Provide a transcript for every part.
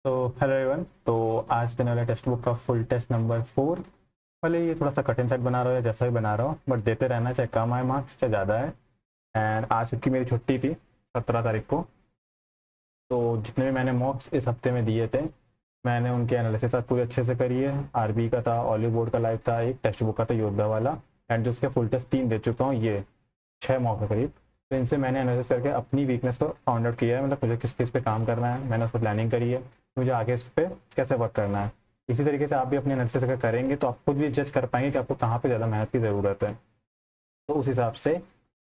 तो hello everyone. तो आज देने वाला टेक्स्ट बुक का फुल टेस्ट नंबर 4। भले ये थोड़ा सा कठिन सेट बना रहा हो या जैसा भी बना रहा हो, बट देते रहना, चाहे कम आए मार्क्स चाहे ज़्यादा है। एंड आज क्योंकि मेरी छुट्टी थी 17 तारीख को, तो जितने भी मैंने मॉक्स इस हफ्ते में दिए थे मैंने उनके एनालिसिस आज पूरे अच्छे से करी है। आरबी का था, ऑलिव बोर्ड का लाइव था, एक टेक्स्ट बुक का था योद्धा वाला। एंड जो उसके फुल टेस्ट 3 दे चुका हूँ, ये 6 मॉक के करीब। तो इनसे मैंने एनालिसिस करके अपनी वीकनेस को फाउंड आउट किया है, मतलब मुझे किस चीज़ पे काम करना है, मैंने उस पर प्लानिंग करी है, मुझे आगे इस पर कैसे वर्क करना है। इसी तरीके से आप भी अपनी एनालिसिस अगर करेंगे तो आप खुद भी जज कर पाएंगे कि आपको कहाँ पे ज़्यादा मेहनत की ज़रूरत है। तो उस हिसाब से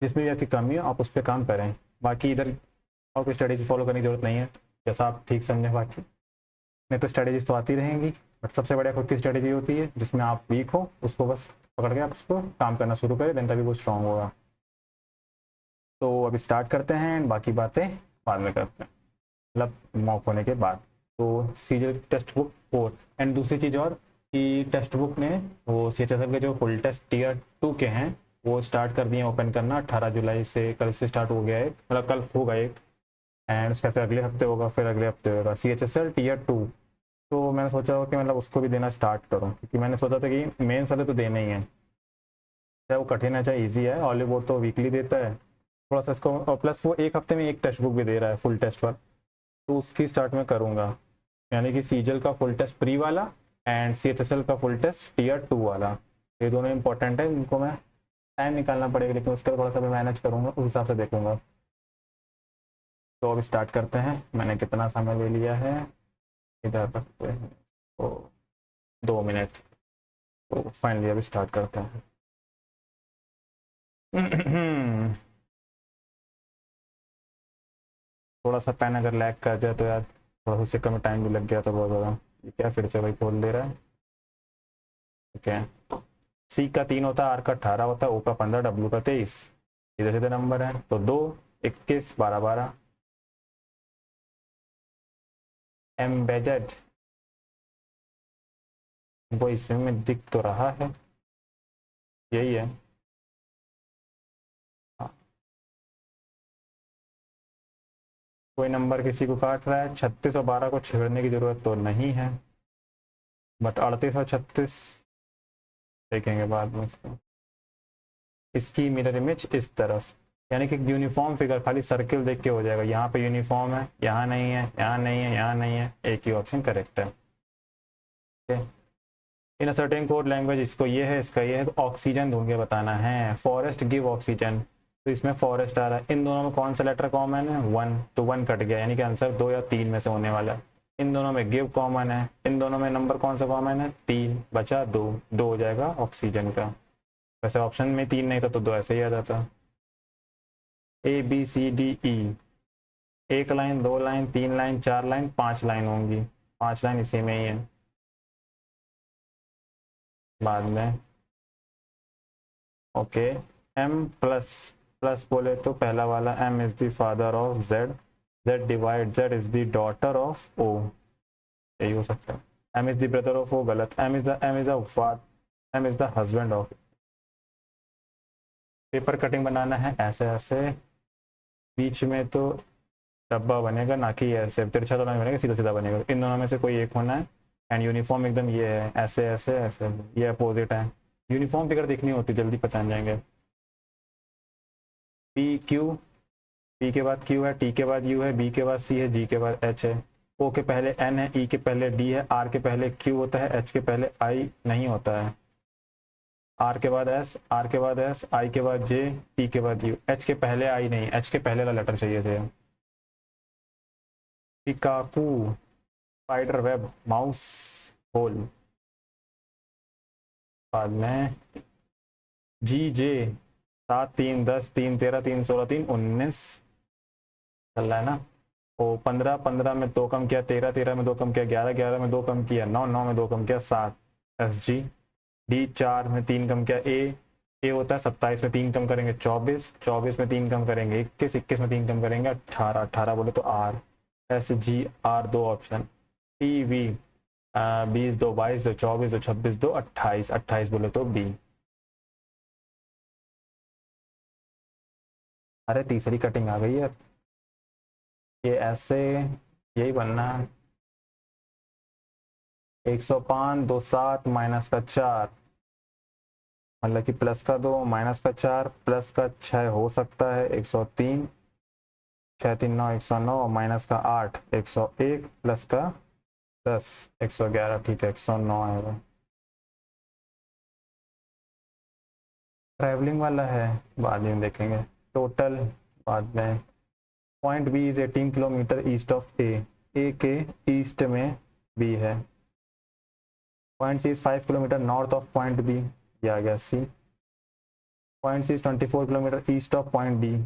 जिसमें भी आपकी कमी हो आप उस पर काम करें। बाकी इधर और कोई स्ट्रेटेजी फॉलो करने की जरूरत नहीं है, जैसा आप ठीक समझें। बाकी नहीं तो स्ट्रेटेजीज तो आती रहेंगी, बट सबसे बढ़िया खुद की स्ट्रेटेजी होती है जिसमें आप वीक हो, उसको बस पकड़ के आप उसको काम करना शुरू करें, देन तभी वो स्ट्रांग होगा। तो अभी स्टार्ट करते हैं एंड बाकी बातें बाद में करते हैं, मतलब मॉक होने के बाद। तो सीजल टेक्स्ट बुक 4। एंड दूसरी चीज़ और कि टेक्स्ट बुक ने वो CHSL के जो फुल टेस्ट टीयर 2 के हैं वो स्टार्ट कर दिए ओपन करना 18 जुलाई से। कल से स्टार्ट हो गया है, मतलब कल होगा एक। एंड उसका फिर अगले हफ्ते होगा, फिर अगले हफ्ते होगा CHSL टीयर 2। तो मैंने सोचा कि मतलब उसको भी देना स्टार्ट करूँ, क्योंकि मैंने सोचा था कि मेन वाले तो देने ही हैं, चाहे वो कठिन है चाहे ईजी है। ऑलिव बोर्ड तो वीकली देता है थोड़ा सा इसको, और प्लस वो एक हफ्ते में एक टेक्स्ट बुक भी दे रहा है फुल टेस्ट पर। तो उसकी स्टार्ट में करूँगा, यानी कि सीजल का फुल टेस्ट प्री वाला एंड CHSL का फुल टेस्ट टीयर 2 वाला। ये दोनों इंपॉर्टेंट है, इनको मैं टाइम निकालना पड़ेगा, लेकिन उसका थोड़ा सा मैं मैनेज करूँगा, उस हिसाब से देखूंगा। तो अब स्टार्ट करते हैं। मैंने कितना समय ले लिया है, इधर रखते हैं तो 2 मिनट। तो फाइनली अभी स्टार्ट करते हैं। थोड़ा सा पेन अगर लैग कर जाए तो यार, थोड़ा सा सिक्का में टाइम भी लग गया था बहुत ज़्यादा। ये क्या फिर से भाई खोल दे रहा है। ठीक है। सी का 3 होता है, आर का 18 होता है, ओ का 15, डब्ल्यू का 23। सीधे सीधे नंबर है तो 2, 21, 12, 12। एम्बेडेड, वो इसमें दिख तो रहा है, यही है। हाँ। कोई नंबर किसी को काट रहा है, 36 और 12 को छेड़ने की जरूरत तो नहीं है, बट 38 और 36 देखेंगे बाद में इसको। इसकी मिरर इमेज इस तरफ, यानी कि यूनिफॉर्म फिगर, खाली सर्किल देख के हो जाएगा। यहाँ पे यूनिफॉर्म है, यहाँ नहीं है, यहाँ नहीं है, यहाँ नहीं है, एक ही ऑप्शन करेक्ट है। इन सर्टेन कोड लैंग्वेज, इसको ये है, इसका ये है। तो ऑक्सीजन ढूंढ के बताना है, फॉरेस्ट गिव ऑक्सीजन, तो इसमें फॉरेस्ट आ रहा है। इन दोनों में कौन सा लेटर कॉमन है? 1, तो 1 कट गया, यानी कि आंसर 2 या 3 में से होने वाला है। इन दोनों में गिव कॉमन है, इन दोनों में नंबर कौन सा कॉमन है? 3 बचा 2, 2 हो जाएगा ऑक्सीजन का। वैसे ऑप्शन में 3 नहीं था तो 2 ऐसे ही आ जाता। ABCDE, एक line, 2 line, 3 line, 4 line, 5 line होंगी। 5 लाइन इसी में ही है बाद में। ओके। एम प्लस, प्लस बोले तो पहला वाला, M is the father of Z, Z divide, Z is the daughter of O, यही हो सकता है। M is the brother of O गलत, M is the husband of. Paper cutting बनाना है ऐसे ऐसे, बीच में तो डब्बा बनेगा, ना कि ऐसे तिरछा तो नहीं बनेगा, सीधा सीधा बनेगा। इन दोनों में से कोई एक होना है। एंड यूनिफॉर्म एकदम ये है, ऐसे ऐसे ऐसे, ये अपोजिट है। यूनिफॉर्म फिगर दिखनी होती, जल्दी पहचान जाएंगे। पी क्यू, पी के बाद क्यू है, टी के बाद यू है, बी के बाद सी है, जी के बाद एच है, ओ के पहले एन है, ई के पहले डी है, आर के पहले क्यू होता है, एच के पहले आई नहीं होता है, आर के बाद एस, आर के बाद एस, आई के बाद जे, टी के बाद यू। एच के पहले आई नहीं, एच के पहले वाला लेटर चाहिए थे। पिकाकू, स्पाइडर वेब, माउस होल। बाद में जी जे, 7, 3, 10, 3, 13, 3, 16, 3, 19 चल रहा है ना। ओ 15, 15 में 2 कम किया, 13, 13 में 2 कम किया, 11, 11 में 2 कम किया, 9, 9 में 2 कम किया, 7। एस जी, डी 4 में 3 कम किया, ए होता है 27 में 3 कम करेंगे 24, 24 में 3 कम करेंगे 21, 21 में 3 कम करेंगे 18, 18 बोले तो R. S G R, 2 option. T V, 20, 2, 22, 2, 24, 2, 26, 2, 28, 28 बोले तो बी। अरे तीसरी कटिंग आ गई है, ये ऐसे, यही बनना है। 105 2 7 माइनस का 4, मतलब कि प्लस का 2 माइनस का 4 प्लस का 6 हो सकता है 103, 6 3 9 109 माइनस का 8 101 प्लस का 10 111, ठीक है 109 है वो। ट्रैवलिंग वाला है, बाद में देखेंगे। टोटल बाद में। Point B is 18 kilometre east of A के ईस्ट में बी है। Point C is 5 kilometre north of point B, ये आ गया C. Point C is 24 kilometre east of point D.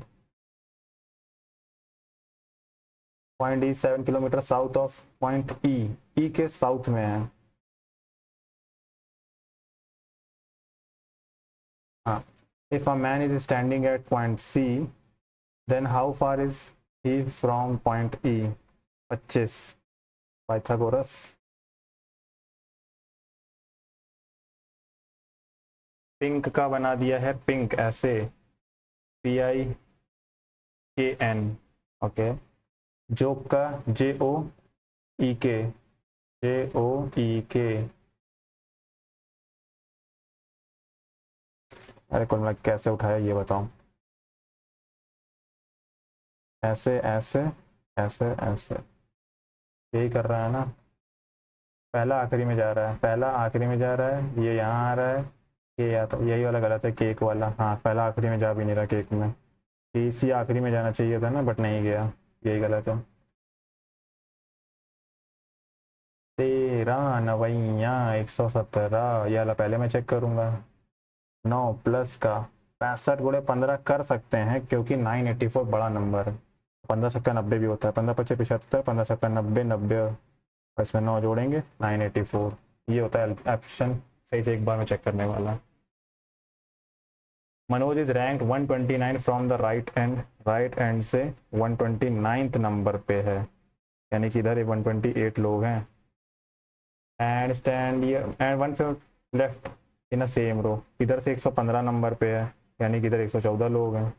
Point D 7 kilometre south of point E के south में है। हाँ, if a man is standing at point C then how far is he from point E. 25, Pythagoras. Pink का बना दिया है, pink ऐसे PIKN, okay. Joke का JOEK, JOEK। अरे कुल मिला कैसे उठाया ये बताओ। ऐसे ऐसे ऐसे ऐसे, यही कर रहा है ना। पहला आखिरी में जा रहा है, पहला आखिरी में जा रहा है, ये यहाँ आ रहा है, ये या तो यही वाला गलत है, केक वाला। हाँ, पहला आखिरी में जा भी नहीं रहा केक में, इसी आखिरी में जाना चाहिए था ना, बट नहीं गया, यही गलत है। 13 नवैया 117, ये वाला पहले मैं चेक करूँगा। 9 प्लस का 65 गुणे 15 कर सकते हैं क्योंकि 984 बड़ा नंबर है। 15 छक्का 90 भी होता है, 15 पच्चीस 75, 15 छक्का 90, 90 और इसमें 9 जोड़ेंगे 984, ये होता है ऑप्शन सही से एक बार में चेक करने वाला। Manoj is rank 129 from the right and से 129th नंबर पे है, यानी कि इधर 128 लोग हैं। And stand and one left in a same row, इधर से 115 नंबर पे है, यानी कि इधर 114 लोग हैं।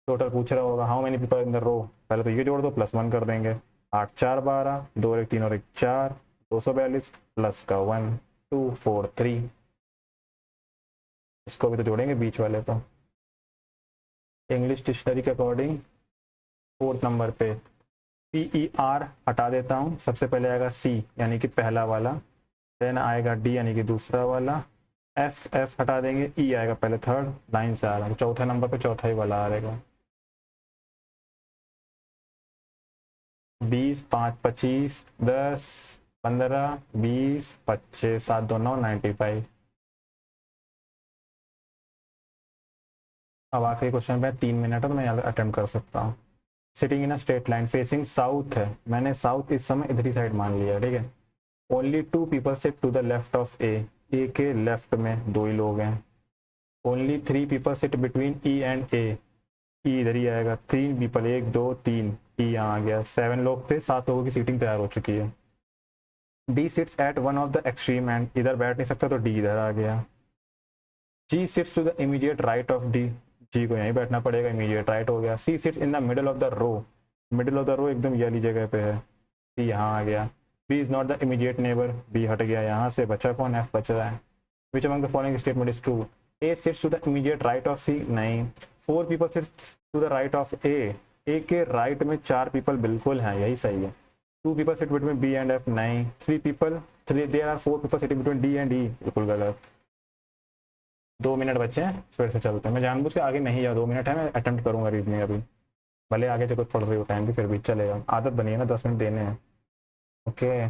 टोटल पूछ रहा होगा how many people in the row, पहले तो ये जोड़ दो +1 कर देंगे। 8 4 12, 2 1 3 और 1 4, 242 प्लस का 1 2 4 3। इसको भी तो जोड़ेंगे बीच वाले को। इंग्लिश डिक्शनरी के अकॉर्डिंग 4th नंबर पे PER हटा देता हूँ, सबसे पहले आएगा C यानी कि पहला वाला, देन आएगा D यानी कि दूसरा वाला, F हटा देंगे, E आएगा पहले, थर्ड लाइन से आ रहा है, चौथे नंबर पे चौथा ही वाला आएगा। 20 5 25 10 15 20 25 7 2 9 95। अब आखिरी क्वेश्चन पे 3 मिनट है तो मैं यहाँ अटेम्प्ट कर सकता हूँ। Sitting in a straight line facing south है, मैंने साउथ इस समय इधर ही साइड मान लिया, ठीक है। Only 2 people sit to the left of A के लेफ्ट में 2 ही लोग हैं। Only 3 people sit between E and E इधर ही आएगा, 3 पीपल 1 2 3, ई यहाँ आ गया। 7 लोग थे, 7 लोगों की सीटिंग तैयार हो चुकी है। D sits at one of the extreme end, इधर बैठ नहीं सकता तो डी इधर आ गया। G sits to the immediate right of D, G को यहीं बैठना पड़ेगा, इमीडिएट राइट हो गया। C sits in the middle of the row, middle of the row एकदम ये वाली जगह पे है, सी यहाँ आ गया। B is not the immediate neighbour, B हट गया यहाँ से, बचा कौन, एफ बच रहा है। Which among the following statement is true, A sits to the immediate right of C, नहीं। 4 people sits to the right of A के राइट में 4 पीपल बिल्कुल हैं, यही सही है। 2 people sit between B and F, नहीं। 3 people, there are 4 people sitting between D and E, बिल्कुल गलत। 2 मिनट बचे हैं, फिर से चलते हैं। मैं जानबूझ के आगे नहीं जा, 2 मिनट है, मैं अटेम्प्ट करूंगा रीजनिंग अभी, भले आगे जो कुछ पढ़ रही हो टाइम भी, फिर भी चलेगा, आदत बनी है ना, 10 मिनट देने हैं। ओके,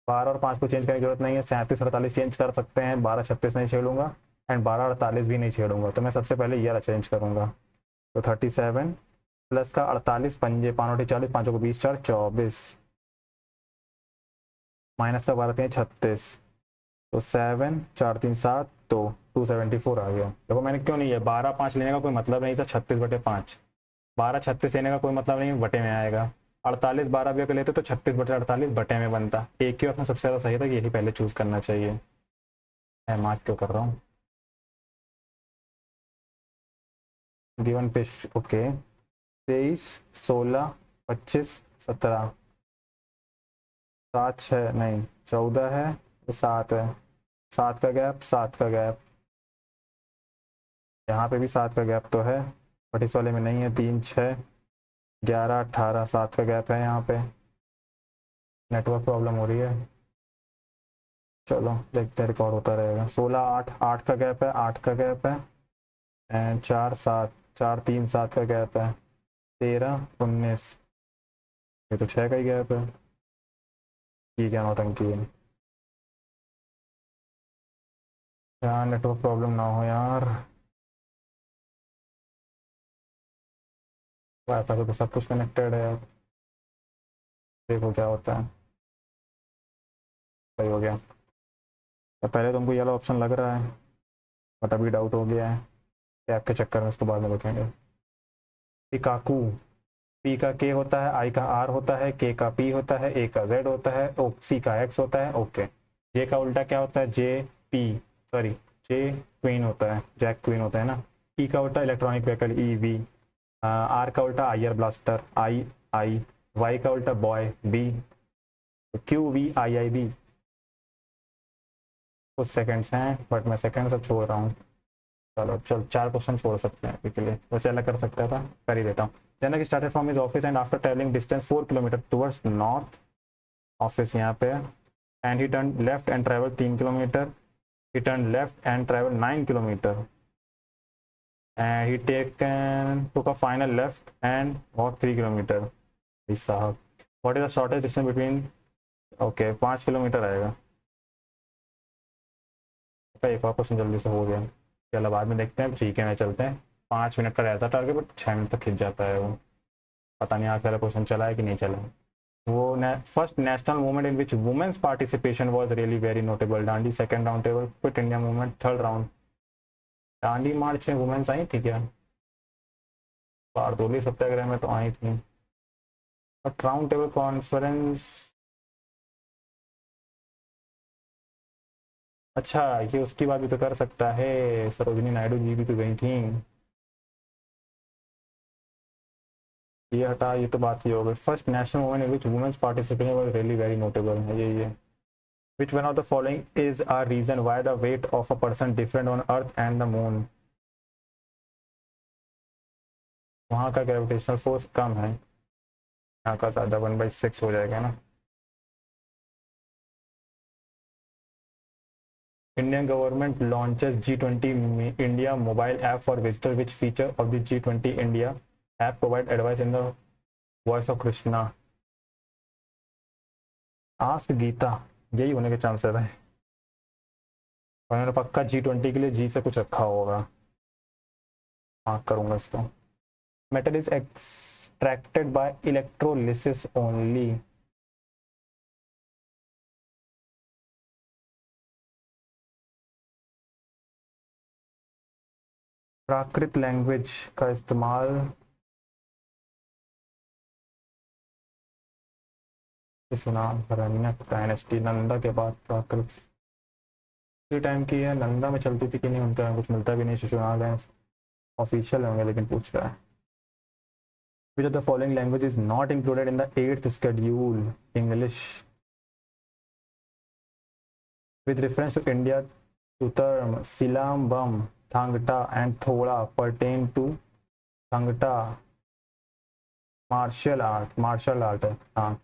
12 और 5 को चेंज करने की जरूरत नहीं है, 37 48 चेंज कर सकते हैं, 12 36 नहीं छेड़ूंगा एंड 12 48 भी नहीं छेड़ूंगा, तो मैं सबसे पहले ये चेंज करूंगा। तो 37 प्लस का 48, पंजे 5 40, 5 को 20 4 24, माइनस का 12 3 36, तो 7 4 3 7, तो 274 आ गया। देखो मैंने क्यों नहीं है, 12 5 लेने का कोई मतलब नहीं था, 36/5, 12 36 लेने का कोई मतलब नहीं, बटे में आएगा। 48 12 भी अगर लेते तो 36/48 बटे में बनता। एक ही ऑप्शन सबसे ज़्यादा सही था कि यही पहले चूज करना चाहिए। मैं मार्क क्यों कर रहा हूँ, गिवन पे ओके। 23 16 25 17, 7 6 नहीं 14 है, तो 7 है, 7 का गैप, 7 का गैप, यहाँ पे भी 7 का गैप तो है, बट इस वाले में नहीं है। 3 6 11 18, 7 का गैप है यहाँ पे। नेटवर्क प्रॉब्लम हो रही है, चलो देखते हैं, रिकॉर्ड होता रहेगा। 16 8, 8 का गैप है, 8 का गैप है, एंड 4 7, 4 3 7 का गैप है, 13 19, ये तो 6 का ही गैप है। ये क्या नौटंकी है यार, नेटवर्क प्रॉब्लम ना हो यार। वाईफाई तो सब कुछ कनेक्टेड है यार, देखो क्या होता है। सही हो गया, तो पहले तुमको येलो ऑप्शन लग रहा है, बट अभी डाउट हो गया है, कैप के चक्कर में इसको बाद में देखेंगे। पिकाकू, पी का के होता है, आई का आर होता है, के का पी होता है, ए का जेड होता है, ओ सी का एक्स होता है, ओके। जे का उल्टा क्या होता है, जे पी, सॉरी जे क्वीन होता है, जैक क्वीन होता है ना। ई का उल्टा electronic vehicle, E V. R का उल्टा air blaster, I I. Y का उल्टा boy, B. Q V I I B. कुछ सेकंड्स हैं, बट मैं सेकंड सब छोड़ रहा हूँ। चलो चल, 4 क्वेश्चन छोड़ सकते हैं अभी के लिए, वैसे अलग कर सकता था, कर ही देता हूँ। Janak started from his office and after travelling distance 4 kilometre towards north, office यहाँ पे है, and he turn left and travel 3 kilometre, he turn left and travel 9 kilometre, and he taken took a final left and walk 3 kilometre. साहब, what is the shortest distance between, okay 5 kilometre आएगा। एक और question जल्दी से हो गया, चलो बाद में देखते हैं, ठीक है मैं चलते हैं। 5 मिनट का रहता टारगेट, बट 6 मिनट तक खिंच जाता है वो। पता नहीं आज वाला क्वेश्चन चला है कि नहीं चला। वो first national movement in which women's participation was really very notable, Dandi. Second round table, quit India movement, third round. Dandi march में वुमेन्स आई थी क्या? बारदोली सत्याग्रह में तो आई थी, बट राउंड टेबल कॉन्फ्रेंस, अच्छा ये उसकी बात भी तो कर सकता है, सरोजिनी नायडू जी भी तो गई थी। ये हटा, ये तो बात ही हो गई। First national movement in which women's participation was really very notable है ये। Which one of the following is a reason why the weight of a person different on Earth and the Moon? वहाँ का gravitational force कम है, यहाँ का ज़्यादा, 1/6 हो जाएगा ना। Indian government launches G20 India mobile app for visitors. Which feature of the G20 India app provide advice in the voice of Krishna? Ask Gita, यही होने के चांसेस है। उन्होंने पक्का G20 के लिए जी से कुछ रखा होगा। हाँ करूँगा इसको। Metal is extracted by electrolysis only. Prakrit language का इस्तेमाल, शिशुनाग हिरण्यक डायनेस्टी, नंदा के बाद प्राकृत के टाइम की है। नंदा में चलती थी कि नहीं, उनका कुछ मिलता भी नहीं। शिशुनाग है, ऑफिशियल होंगे लेकिन पूछ रहा है। Which of the following language is not included in the 8th schedule? English. With reference to India, to term Silambam, Thangta and Thoda pertain to Thangta, martial art, martial art है हाँ।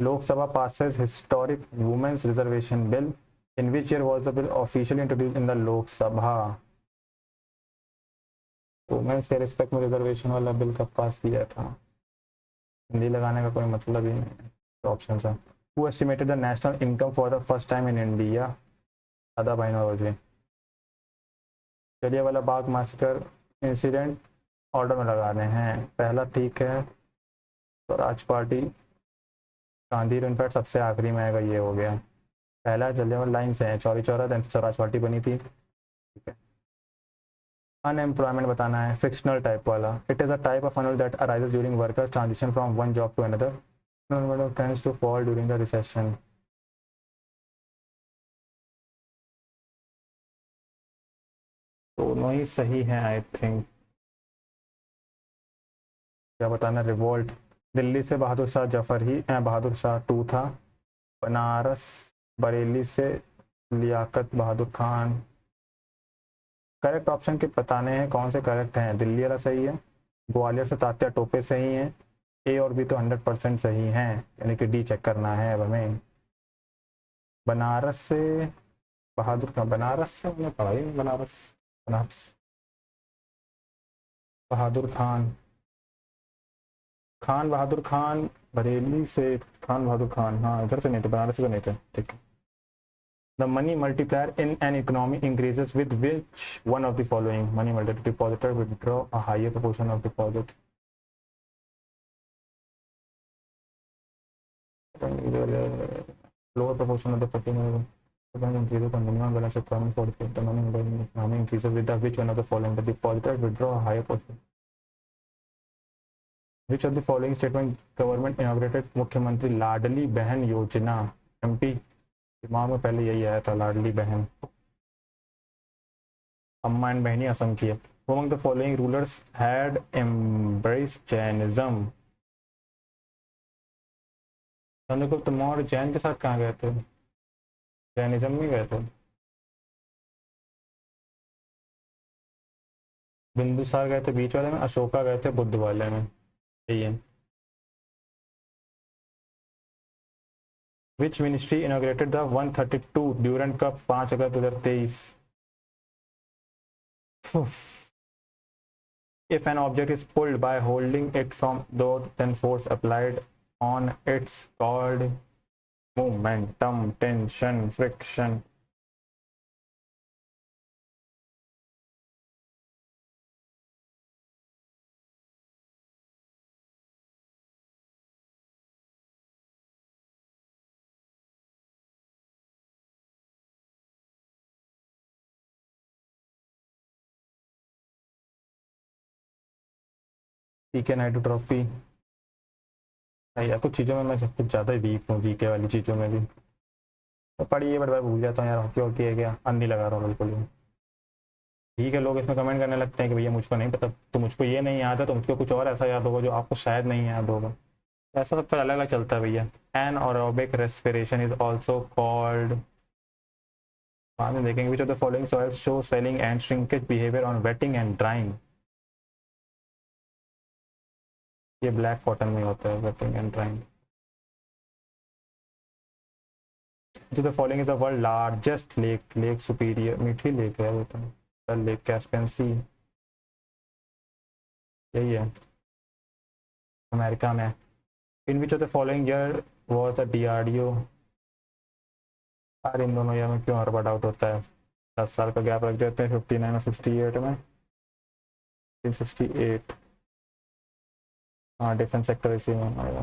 Lok Sabha passes historic women's reservation bill. In which year was the bill officially introduced in the Lok Sabha? Women's के respect में reservation वाला bill कब pass किया था? हिंदी लगाने का कोई मतलब ही नहीं। ऑप्शन है। Who estimated the national income for the first time in India? दादा भाई नौरोजी। जलियांवाला बाग मास्कर इंसिडेंट ऑर्डर में लगा रहे हैं। पहला ठीक है, स्वराज पार्टी, गांधी इनफैक्ट सबसे आखिरी में आएगा, ये हो गया। पहला जलियांवाला लाइन से है, चौरी चौरा, देन स्वराज पार्टी बनी थी, ठीक है। अनएम्प्लॉयमेंट बताना है, फिक्शनल टाइप वाला। It is a type of अनल that arises during workers transition from one job to another, tends to fall during the recession. दोनों ही सही हैं आई थिंक। क्या बताना, रिवोल्ट, दिल्ली से बहादुर शाह जफर ही बहादुर शाह टू था। बनारस बरेली से लियाकत बहादुर खान। करेक्ट ऑप्शन के बताने हैं कौन से करेक्ट हैं। दिल्ली वाला सही है, ग्वालियर से तात्या टोपे सही है, ए और बी तो 100% सही हैं, यानी कि डी चेक करना है अब हमें। बनारस से बहादुर खान, बनारस से हमने पढ़ा ही नहीं, बनारस बनारस बहादुर खान, खान बहादुर खान बरेली से, खान बहादुर खान, हाँ इधर से नहीं थे, बनारस से तो नहीं थे, ठीक है। The money multiplier in an economy increases with which one of the following? Money multiplier, depositor withdraw a higher proportion of deposit. Lower proportion of the particular increases the minimum balance requirement for the money economy increases with the which one of the following? The depositor withdraw a higher portion. Which of the following statement government inaugurated मुख्यमंत्री लाडली बहन योजना? MP, दिमाग में पहले यही आया था, लाडली बहन। अम्मा एंड बहनी असम की है। Who among the following rulers had embraced Jainism? Chandragupta Maurya Jain के साथ कहाँ गए थे? जैनिज्म में गए थे। बिंदुसार गए थे बीच वाले में, अशोका गए थे बुद्ध वाले में, यही है। Which ministry inaugurated the 132 Durand Cup 5 August 2023? If an object is pulled by holding it from though, then force applied on it's called momentum, tension, friction. PK Naidu trophy. यार कुछ चीज़ों में मैं कुछ ज़्यादा वीक हूँ, जीके वाली चीज़ों में भी तो पढ़ी है, बट मैं भूल जाता हूँ यार। हॉकी वॉकी है क्या, अन्नी लगा रहा हूँ बिल्कुल ही। ठीक है, लोग इसमें कमेंट करने लगते हैं कि भैया मुझको नहीं पता, तो मुझको ये नहीं याद है, तो मुझको कुछ और ऐसा याद होगा जो आपको शायद नहीं याद होगा। ऐसा सब पर अलग अलग चलता है भैया। Anaerobic respiration is also called, बाद में देखेंगे। विच of the following soils show swelling and shrinkage behaviour on waiting and drawing? ये ब्लैक कॉटन में होता है, वेटिंग एंड ड्राइंग। जो the following is the world largest lake? Lake superior, मीठी lake है वो तो, लेक कैस्पियन सी, यही है अमेरिका में। In which of the following year was the DRDO? यार इन दोनों ईयर में क्यों हर बार डाउट होता है? 10 साल का गैप रख देते हैं, 59 और 68 में। 68, हाँ डिफेंस सेक्टर इसी में आएगा।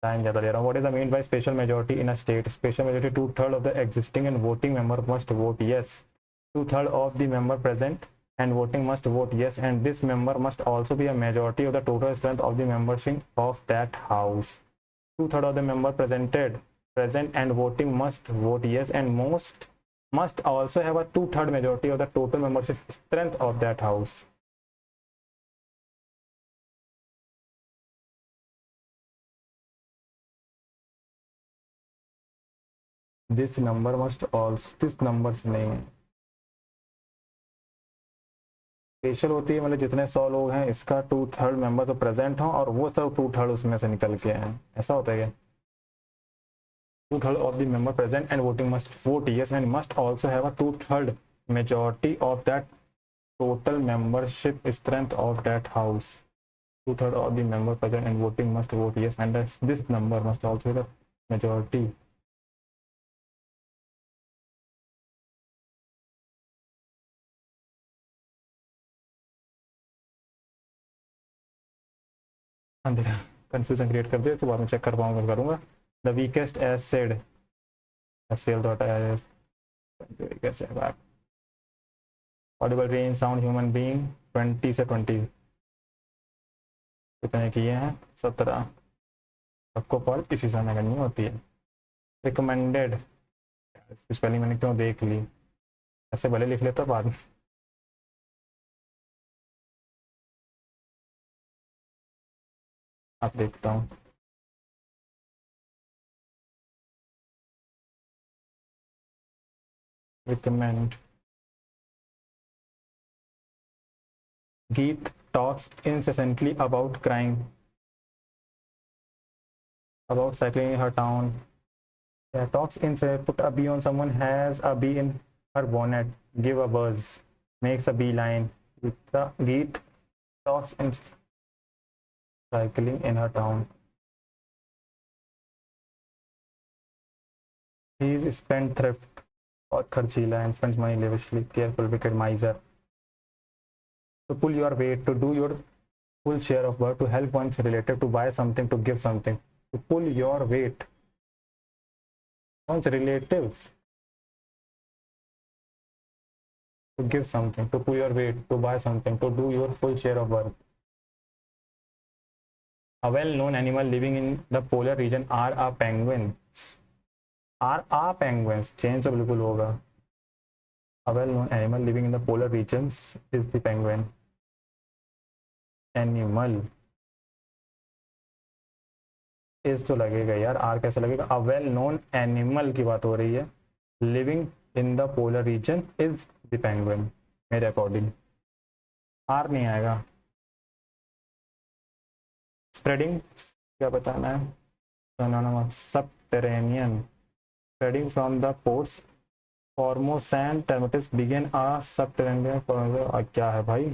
टाइम ज़्यादा ले रहा हूँ। What is the mean by special majority in a state? Special majority 2/3 of the existing and voting member must vote yes. 2/3 of the member present and voting must vote yes, and this member must also be a majority of the total strength of the membership of that house. 2/3 of the member present and voting must vote yes, and most must also have a 2/3 majority of the total membership strength of that house. This number must also, this numbers नहीं है, special होती है मतलब जितने 100 लोग हैं इसका 2/3 member तो प्रेजेंट हो और वो सब 2/3 उसमें से निकल के आए, ऐसा होता है क्या? 2/3 of the member present and voting must vote yes, and must also have a 2/3 majority of that total membership strength of that house. 2/3 of the member present and voting must vote yes, and this number must also have a majority. Confusion create कर दिया तो बाद में check कर पाऊंगा, करूंगा। The weakest acid HCl.is Audible range sound human being 20 से 20 कितने किए हैं? 17। सबको कॉल इसी समय करनी होती है। रिकमेंडेड, इसकी स्पेलिंग मैंने क्यों देख ली, ऐसे भले लिख लेता बाद में। आप देखता हूँ। रिकमेंड गीत talks incessantly about crying, about cycling in her town. Yeah, talks in say put a bee on someone, has a bee in her bonnet, give a buzz, makes a beeline. The Geet talks in cycling in her town. He is spendthrift or खर्चीला and spends money lavishly, careful, wicked, miser. To pull your weight, to do your full share of work, to help one's relative, to buy something, to give something. To pull your weight, one's relatives, to give something, to pull your weight, to buy something, to do your full share of work. A well-known animal living in the polar region are a penguins. Are a penguins. Change तो बिल्कुल होगा. A well-known animal living in the polar regions is the penguin. Animal is तो लगेगा यार, are कैसे लगेगा? A well-known animal की बात हो रही है. Living in the polar region is the penguin. मेरे अकॉर्डिंग आर नहीं आएगा. Spreading क्या बताना है? Synonym of subterranean. Spreading from the ports Formosan termites begin a subterranean. क्या है भाई?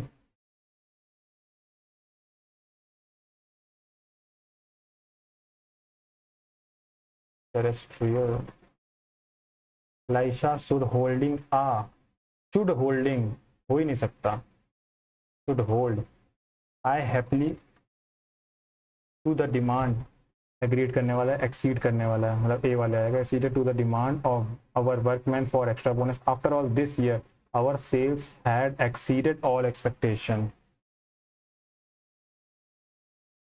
Terrestrial. Laisha should holding a. Should holding हो ही नहीं सकता. Should hold. I happily to the demand. Agreed करने वाला है, exceed करने वाला है, मतलब A वाला आएगा. Acceded to the demand of our workmen for extra bonus. After all, this year our sales had exceeded all expectation.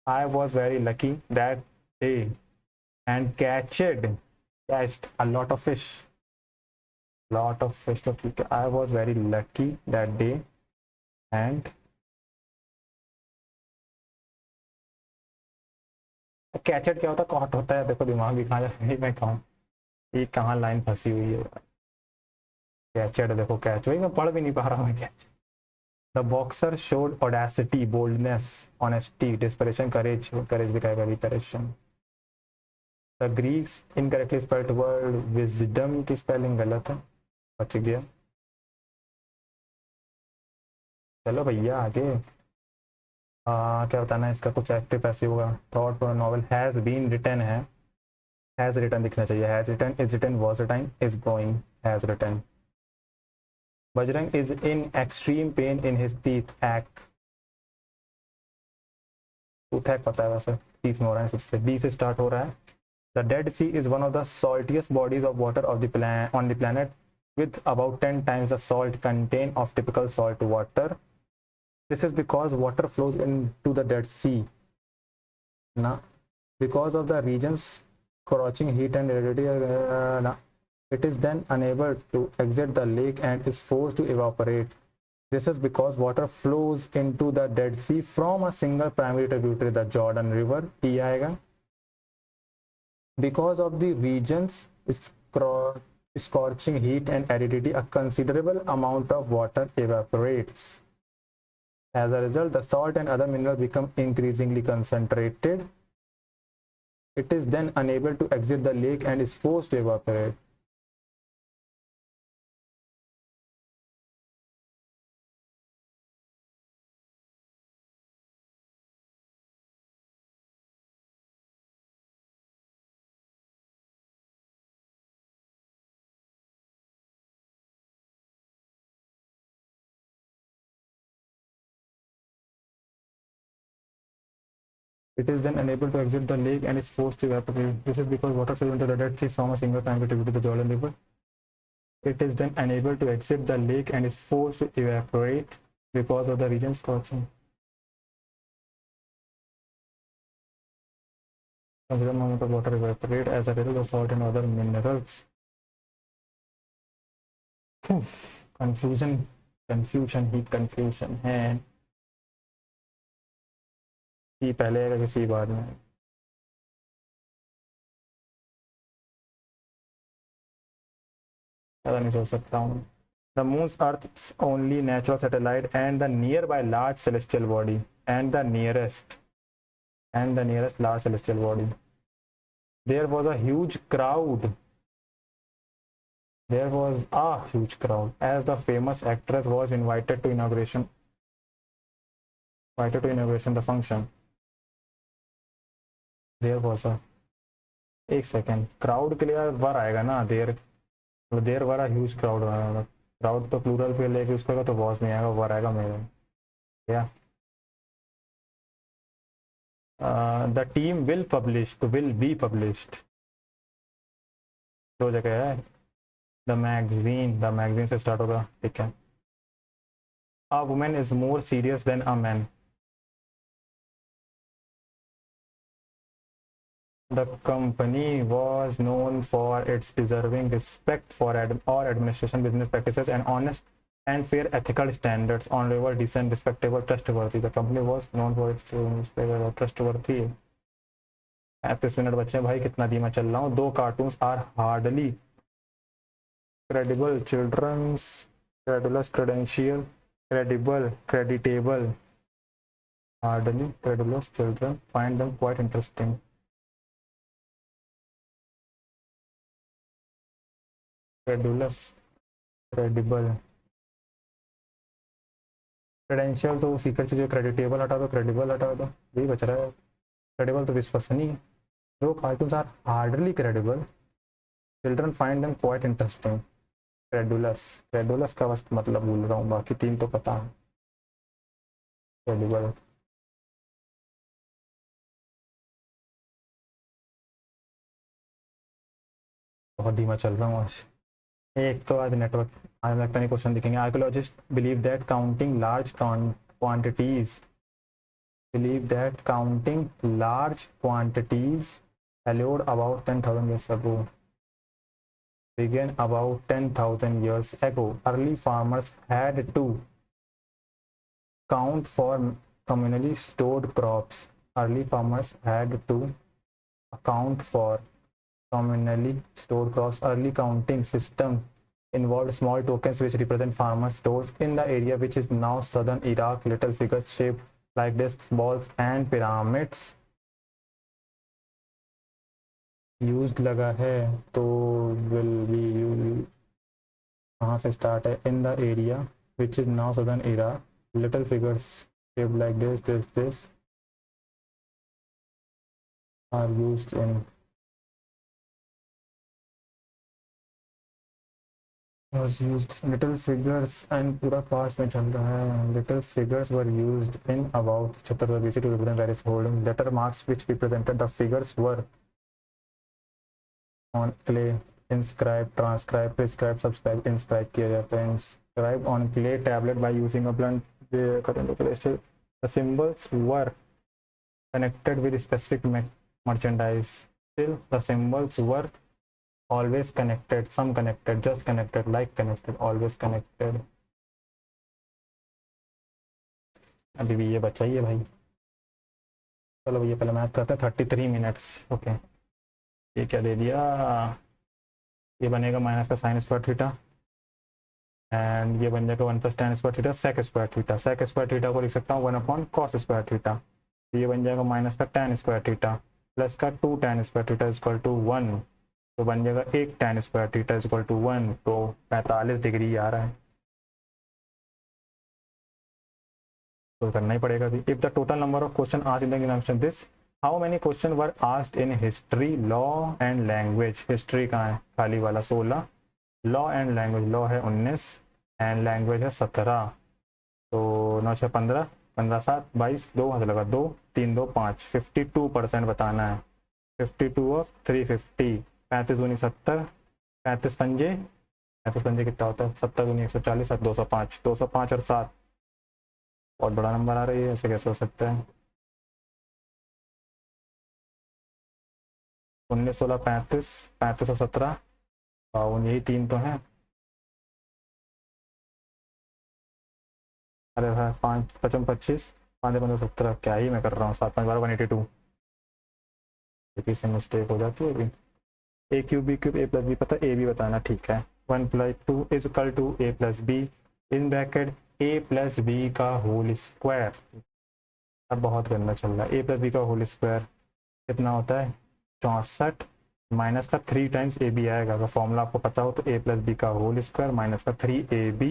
I was very lucky that day and catched a lot of fish. तो ठीक है. I was very lucky that day and कैचेड क्या होता है? Cot होता है. देखो दिमाग भी कहाँ जा रही है, मैं कहूँ ये कहाँ लाइन फंसी हुई है. कैचेड देखो, कैच वही मैं पढ़ भी नहीं पा रहा हूँ. Catch. The boxer showed audacity, boldness, honesty, desperation, courage. Courage भी कहेगा, reparation. The Greeks incorrectly spelled word wisdom की स्पेलिंग गलत है. बच गया. चलो भैया आगे. क्या बताना है इसका? कुछ एक्टिव पैसिव होगा. Thought novel has been written है. हैज रिटन दिखना चाहिए. Has written, is written, was written, is going. Has written. Bajrang is in extreme pain in his teeth. Act. Toothache पता है वैसे, टीथ में हो रहा है सबसे. डी से स्टार्ट हो रहा है. The Dead Sea is one of the saltiest bodies of water of the on the planet with about 10 times the salt contained of typical salt water. This is because water flows into the Dead Sea. Now, because of the region's scorching heat and aridity, it is then unable to exit the lake and is forced to evaporate. This is because water flows into the Dead Sea from a single primary tributary, the Jordan River. E आएगा. Because of the region's scorching heat and aridity, a considerable amount of water evaporates. As a result, the salt and other minerals become increasingly concentrated. It is then unable to exit the lake and is forced to evaporate. It is then unable to exit the lake and is forced to evaporate. This is because water flows into the Dead Sea from a single primary tributary, the Jordan River. It is then unable to exit the lake and is forced to evaporate because of the region's scorching. Considerable amount of water evaporate as a result of salt and other minerals. Confusion, heat confusion है. सी पहले आएगा कि सी बाद में? ज़्यादा नहीं सोच सकता हूँ। The moons earth only natural satellite and the near by large celestial body and the nearest large celestial body. There was a huge crowd. There was a huge crowd as the famous actress was invited to inauguration the function. There was a एक second, crowd के लिए वर आएगा ना, देर वर huge crowd आएगा। Crowd तो plural पे लेके use करेगा तो वॉज नहीं आएगा, वर आएगा मेरे। या the team will be published, दो जगह है। द मैगजीन से स्टार्ट होगा, ठीक है। A women is more serious than a man. The company was known for its deserving respect for administration, business practices, and honest and fair ethical standards, honorable, decent, respectable, trustworthy. The company was known for its trustworthy. 35 minute बचे हैं भाई, कितना धीमा चल रहा हूँ। दो cartoons are hardly credible, children's credulous, credential, credible, creditable, hardly credulous children find them quite interesting. Credulous, credible, credential तो सीक्रेट चीज़ें, क्रेडिटेबल हटा दो, क्रेडिबल हटा दो, यही बच रहा है। क्रेडिबल तो विश्वसनीय। दो cartoons are hardly credible, children find them quite interesting. Credulous, credulous का बस मतलब भूल रहा हूँ, बाकी तीन तो पता है। क्रेडिबल, बहुत धीमा चल रहा हूँ आज। एक तो आज नेटवर्क, आज लगता नहीं क्वेश्चन दिखेंगे। Archaeologist believe that counting large quantities allowed about 10,000 years ago began about 10,000 years ago. Early farmers had to count for communally stored crops. Early farmers had to account for communally stored crops. Early counting system involved small tokens which represent farmers' stores in the area which is now southern Iraq. Little figures shaped like discs, balls, and pyramids used लगा है, तो will be used, कहाँ से start है? in the area which is now southern Iraq. Little figures shaped like this are used in was used little figures and पूरा पास में चल रहा है। little figures were used in about 76 BC to represent various holdings. Letter marks which represented the figures were on clay, inscribed, transcribed, prescribed, subscribed, inscribed किया जाता है। inscribed on clay tablet by using a blunt. The symbols were connected with specific merchandise. Still, the symbols were always connected, some connected, just connected, like connected, always connected. अभी भी ये बचा ही है भाई। चलो भैया पहले मैथ करते हैं। 33 मिनट्स, ओके। ये क्या दे दिया? ये बनेगा माइनस का साइन स्क्वायर थीटा, एंड ये बन जाएगा 1 + tan square theta sec square theta. Sec square theta को लिख सकता हूँ 1 / cos स्क्वायर थीटा। ये बन जाएगा माइनस का tan स्क्वायर थीटा प्लस का 2 tan square theta equal to 1, तो बन जाएगा 1 tan square theta equal to 1, तो 45 डिग्री आ रहा है, तो करना ही पड़ेगा अभी। If the total number of question asked in the examination this, how many question were asked in history, law and language? History कहाँ है? खाली वाला 16, लॉ एंड लैंग्वेज, लॉ है 19 एंड लैंग्वेज है 17, तो 9 × 6 = 15, 15 × 7 = 22, 2 हाथ लगा 2, 3 2 5, 52% बताना है। 52 ऑफ 350, 35 दूनी 70, 35 पंजे, 35 पंजे कितना होता है? 70 दूनी 140, 205, 205 और 7, बहुत बड़ा नंबर आ रही है, ऐसे कैसे हो सकता है? 19 16 35, 35 और 17 52, यही तीन तो हैं। अरे हाँ, 5 × 5 = 25, 5 15 17 क्या ही मैं कर रहा हूँ, 7 5 12 182। एक से मिस्टेक हो जाती है अभी। A cube b cube a plus b, पता ए बी बताना, ठीक है। 1 + 2 is equal to a plus b in bracket a plus b का होल स्क्वायर। अब बहुत गंदा चल रहा है। ए प्लस बी का होल स्क्वायर कितना होता है 64, माइनस का 3 टाइम्स ए बी आएगा। अगर फॉर्मूला आपको पता हो तो ए प्लस बी का होल स्क्वायर माइनस का 3ab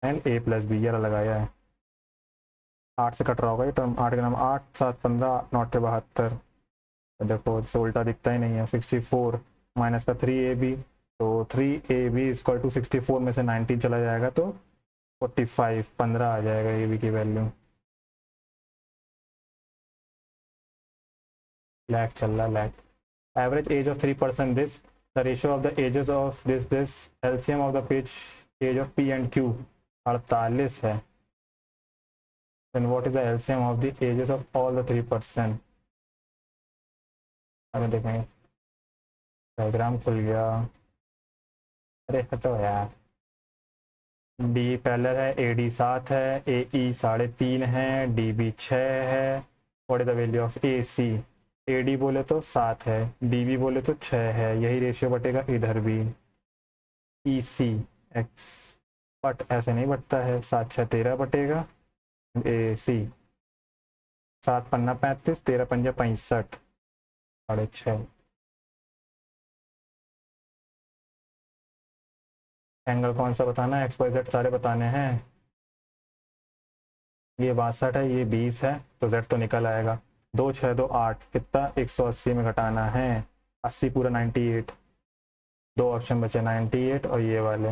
and A plus B, ये लगाया है। 8 से कट रहा होगा ये टर्म, 8 के नाम 8 7 15 9 के 72। देखो इससे उल्टा दिखता ही नहीं है। 64 माइनस का 3ab, तो 3ab इक्वल टू 64 में से 19 चला जाएगा तो 45 15 आ जाएगा ए बी की वैल्यू। लैग चल रहा, lag. Average age of 3% this, the ratio of the ages of this LCM of the page age of P and Q 48 है। then what is the LCM of the ages of all the 3%? अरे देखेंगे, diagram खुल गया। अरे हटो यार। D parallel है, A D 7 है, ए ई 3.5 है, डी बी 6 है। What is the value of A C? A D बोले तो 7 है, डी बी बोले तो 6 है, यही रेशियो बटेगा इधर भी। ई सी एक्स, बट ऐसे नहीं बटता है, 7 6 13 बटेगा ए सी। 7 पन्ना 35, 13 पंजा 65, 6.5। एंगल कौन सा बताना है? एक्स वाई जेड सारे बताने हैं। ये 62 है, ये 20 है, तो जेड तो निकल आएगा। 2 6 2 8 कितना 180 में घटाना है 80 पूरा 98। दो ऑप्शन बचे 98 और ये वाले।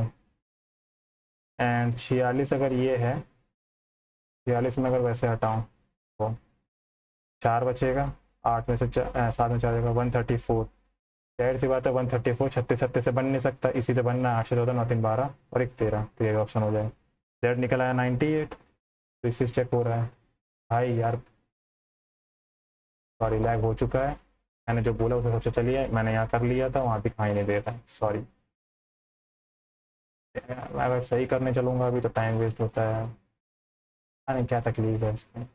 एंड 46 अगर ये है, 46 में अगर वैसे हटाऊँ तो 4 बचेगा। 8 में से 7 में 4 जाएगा 134। जाहिर सी बात है 134 36 36 से बन नहीं सकता, इसी से बनना है। 8 14 9 3 12 और 1 13, तो ये ऑप्शन हो जाए। जेड निकल आया 98, तो इसी से चेक हो रहा है। भाई यार सॉरी, लैग हो चुका है। मैंने जो बोला उसे सबसे चलिए, मैंने यहाँ कर लिया था, वहाँ दिखाई नहीं दे रहा है, सॉरी। मैं अगर सही करने चलूँगा अभी तो टाइम वेस्ट होता है, नहीं क्या तकलीफ है इसमें।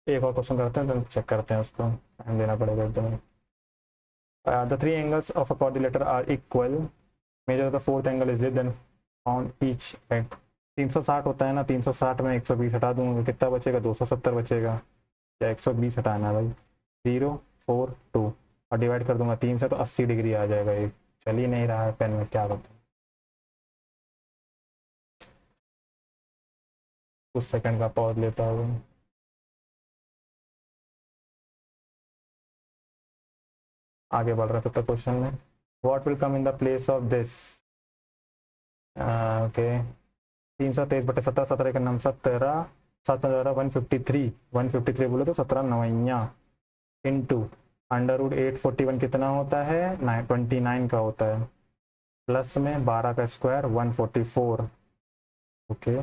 एक और क्वेश्चन करते हैं तो चेक करते हैं उसको, टाइम देना पड़ेगा एकदम। The three angles of a quadrilateral are equal. Measure the fourth angle is this, then found each at 360 होता है ना, 360 में 120 हटा दूंगा, कितना बचेगा 270 बचेगा। या 120 हटाना है भाई, 0 4 2 और डिवाइड कर दूंगा 3 से, तो 80 डिग्री आ जाएगा। ये चल ही नहीं रहा है पेन में, क्या बताऊँ। कुछ सेकंड का पॉज लेता हूँ। आगे बढ़ रहा था तो क्वेश्चन में what will come in the place of this. Okay 323/17 17 का नाम 17 7 153 153 बोले तो 17 9 इंटू √841 कितना होता है 29 का होता है, प्लस में 12 का स्क्वायर 144। ओके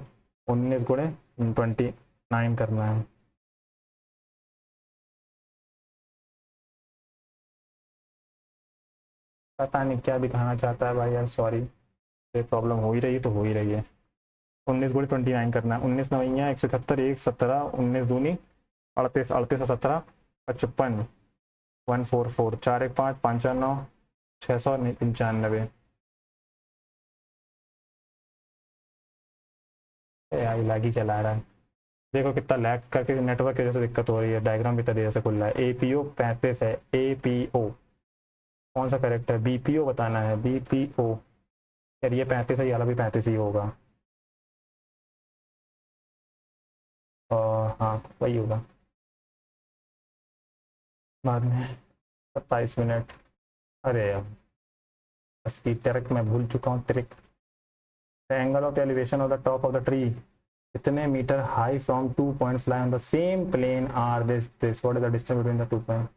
19 गुणे 29 करना है। पता नहीं क्या दिखाना चाहता है भाई यार, सॉरी। ये प्रॉब्लम हो ही रही है तो हो ही रही है। 19 गुणे 29 करना है। 19 9 171 1 17 19 दूनी 38 38 और 17 55 144 4 1 5 5 4 9 695। यार लैग ही चला रहा है। देखो कितना लैग करके नेटवर्क की वजह से दिक्कत हो रही है। डायग्राम भी तरह से खुल रहा है। APO 35 है। APO कौन सा करेक्ट है? BPO बताना है। BPO यार ये 35 है, ये वाला भी 35 ही होगा। और हाँ वही होगा बाद में। 27 मिनट। अरे यार इसकी ट्रिक मैं भूल चुका हूँ, trick. The angle of the elevation of the top of the tree कितने metre high from 2 points lie on the same plane are this what is the distance between the 2 point.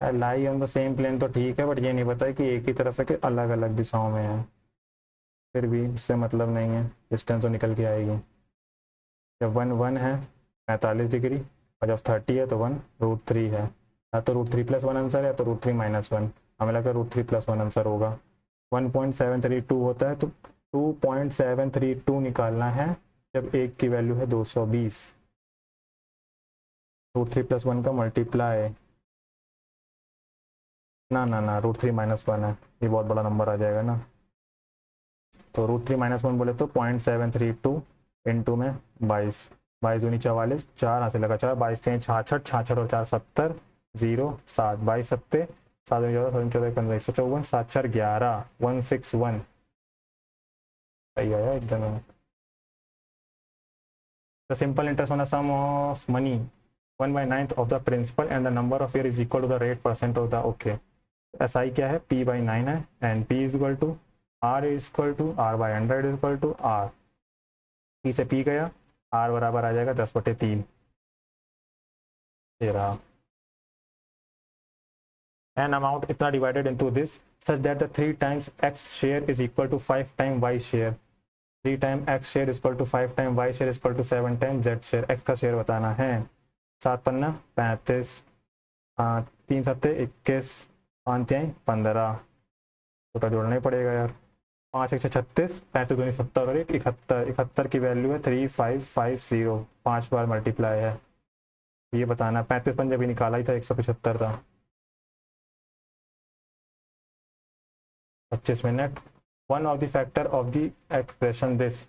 Lie on the same plane तो ठीक है, but ये नहीं पता है कि एक ही तरफ है कि अलग अलग दिशाओं में है। फिर भी इससे मतलब नहीं है, डिस्टेंस तो निकल के आएगी। जब 1 1 है 45 डिग्री और जब 30 है तो 1 √3 है। या तो √3 + 1 आंसर है, या तो √3 - 1। हमें लगा √3 + 1 आंसर होगा। 1.732 होता है, तो 2.732 निकालना है जब एक की वैल्यू है 220। √3 + 1 का मल्टीप्लाई, ना √3 - 1 है, ये बहुत बड़ा नंबर आ जाएगा ना। तो √3 - 1 बोले तो 0.732 इंटू में 22, 22×2 = 44, 4 हाथ से लगा 4, 22×3 = 66, 66 और 4 = 70, 0 7, 22×7 7×14 7×14 15 154, 7×4 = 11 161। सही आया एकदम। The simple interest on a sum of money 1/9 of the principal and the number of year is equal to the rate percent of the, okay. SI क्या है, P/9 है, and P is equal to R/100 is equal to R। P से P गया, R बराबर आ जाएगा 10/3। ये रहा। An amount इतना divided into this such that the 3 times X share is equal to 5 time Y share. 3 time X share is equal to 5 time Y share is equal to 7 time Z share. X का share बताना है। 7 पन्ना 35, 3 सत्ते 21, 5 तिहाई 15, छोटा जोड़ना ही पड़ेगा यार। 5 1 36, 35 दूनी 70 और 1 71, 71 की वैल्यू है 3550, 5 बार मल्टीप्लाई है। ये बताना, 35 पंजे भी निकाला ही था, 175 था। 25 minute. One of the factor of the expression this,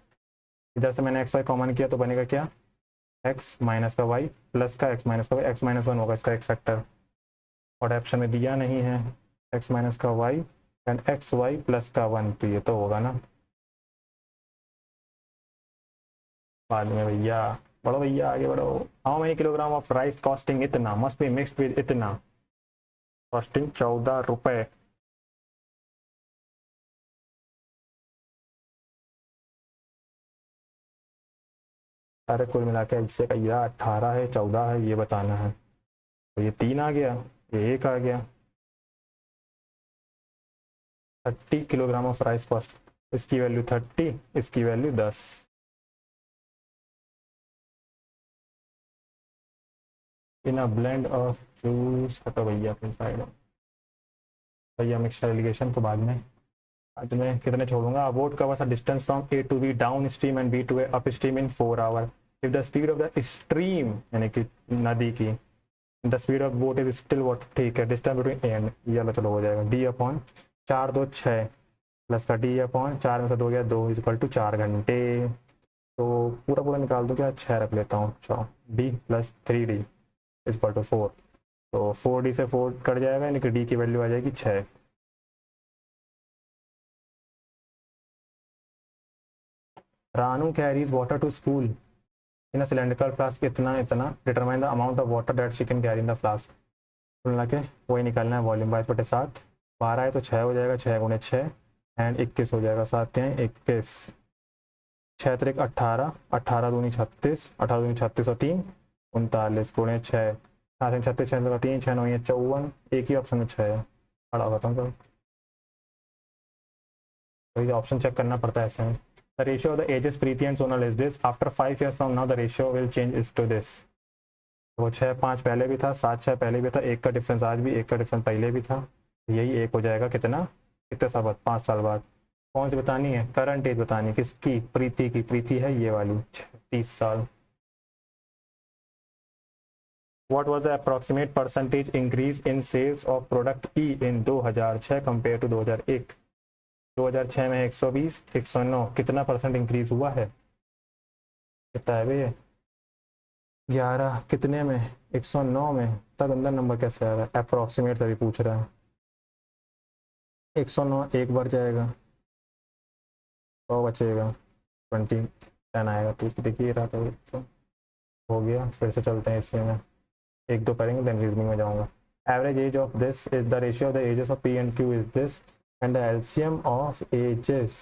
इधर से मैंने XY कॉमन किया तो बनेगा क्या, X माइनस का Y प्लस का X माइनस का Y, X माइनस 1 होगा इसका एक फैक्टर, और ऑप्शन में दिया नहीं है। X माइनस का Y एंड XY प्लस का 1, तो ये तो होगा ना बाद में। भैया बढ़ो, भैया आगे बढ़ो। How many kilogram of rice costing इतना, मस्ट बी मिक्सड विद इतना, कॉस्टिंग 14 रुपए। अरे कुल मिला के इससे का, या 18 है 14 है ये बताना है। तो ये 3 आ गया, ये 1 आ गया। 30 किलोग्राम ऑफ राइस कॉस्ट, इसकी वैल्यू 30, इसकी value 10। In a blend of juice, हटो भैया अपनी साइड। भैया मिक्सचर एलिगेशन तो बाद में कितने छोड़ूंगा। Boat covers a distance from A to B downstream and B to A upstream in 4 hour. If the speed of the stream यानी कि नदी की, the speed of boat is still what, ठीक है, distance between A and, ये चलो हो जाएगा D/4 2 6 प्लस का D/4 में से 2 गया 2 इज इक्वल टू 4 घंटे। तो पूरा पूरा निकाल दो क्या, 6 रख लेता हूँ। अच्छा, D + 3D is equal to 4, तो 4D से 4 कट जाएगा, यानी कि D की वैल्यू आ जाएगी 6। Ranu carries water to school in a cylindrical flask, इतना इतना, determine the amount of water that she can carry in the flask. बोलना के वही निकालना है, वॉल्यूम 22/7, 12 है तो 6 हो जाएगा, 6 × 6 एंड 21 हो जाएगा, 7 है 21, 6 त्रिक 18, 18 दूनी 36, 18 दूनी 36 और 3 39 × 6, 7 36, 6 3 6 9 54, एक ही ऑप्शन में 6 है। खड़ा होता हूँ तो ऑप्शन चेक करना पड़ता है ऐसे में। The ratio of the ages Preeti and Sonal is this. After 5 years from now, the ratio will change is to this. वो 6 5 पहले भी था, 7 6 पहले भी था, एक का डिफरेंस आज भी, एक का डिफरेंस पहले भी था, यही एक हो जाएगा कितना, कितने साल बाद, 5 साल बाद। कौन सी बतानी है, करंट एज बतानी है, किसकी, प्रीति की। प्रीति है ये वाली 36 साल। What was the approximate percentage increase in sales of product E in 2006 compared to 2001? 2006 में 120, 109, कितना परसेंट इंक्रीज हुआ है, कितना है भैया, 11 कितने में, 109 में। तब अंदर नंबर कैसे आ रहा है, अप्रॉक्सीमेट तभी पूछ रहा है। 109 एक बार जाएगा, 100 बचेगा, 20 10 आएगा, तो देखिए रहा था तो हो गया। फिर से चलते हैं इससे में, एक दो करेंगे देन रीजनिंग में जाऊंगा। Average age of this is the ratio of the ages of P and Q is this and the LCM of ages,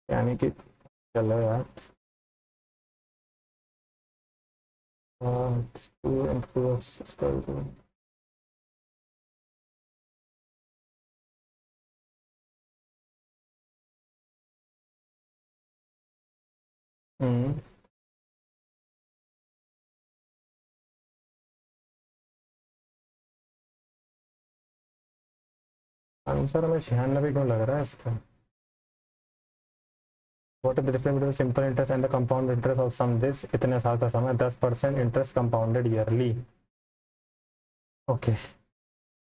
यानी कि चलो यार, आंसर हमें 96 क्यों लग रहा है इसका? What is the difference between simple interest and the compound interest of sum this? इतने साल का समय, 10% इंटरेस्ट कंपाउंडेड ईयरली। ओके,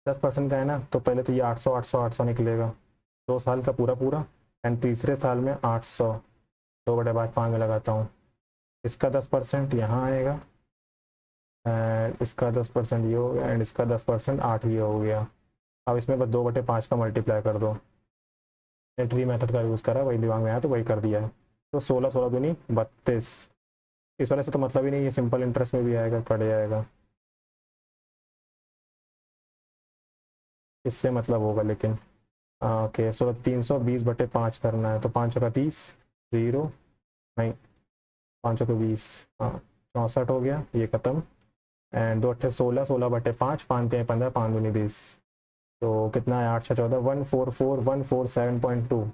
10% का है ना, तो पहले तो ये 800 800 800 निकलेगा, 2 साल का पूरा पूरा। एंड तीसरे साल में 800, 2/5 में लगाता हूँ। इसका 10% यहाँ आएगा, एंड इसका 10% ये हो गया, एंड इसका 10% 8 ये हो गया। अब इसमें बस 2/5 का मल्टीप्लाई कर दो। ट्री मेथड का यूज़ करा, वही दिमाग में आया तो वही कर दिया है। तो 16 16 दूनी 32। इस वाले से तो मतलब ही नहीं, ये सिंपल इंटरेस्ट में भी आएगा, कट जाएगा। इससे मतलब होगा लेकिन। ओके, 320/5 करना है, तो 5 का 30, 0 नहीं, 5 का 20, हाँ 64 हो गया, ये ख़त्म। एंड 2 अट्ठे 16, 16/5, 5 3 15, 5 दूनी 20। तो कितना है, 8 6 14, 144,147.2।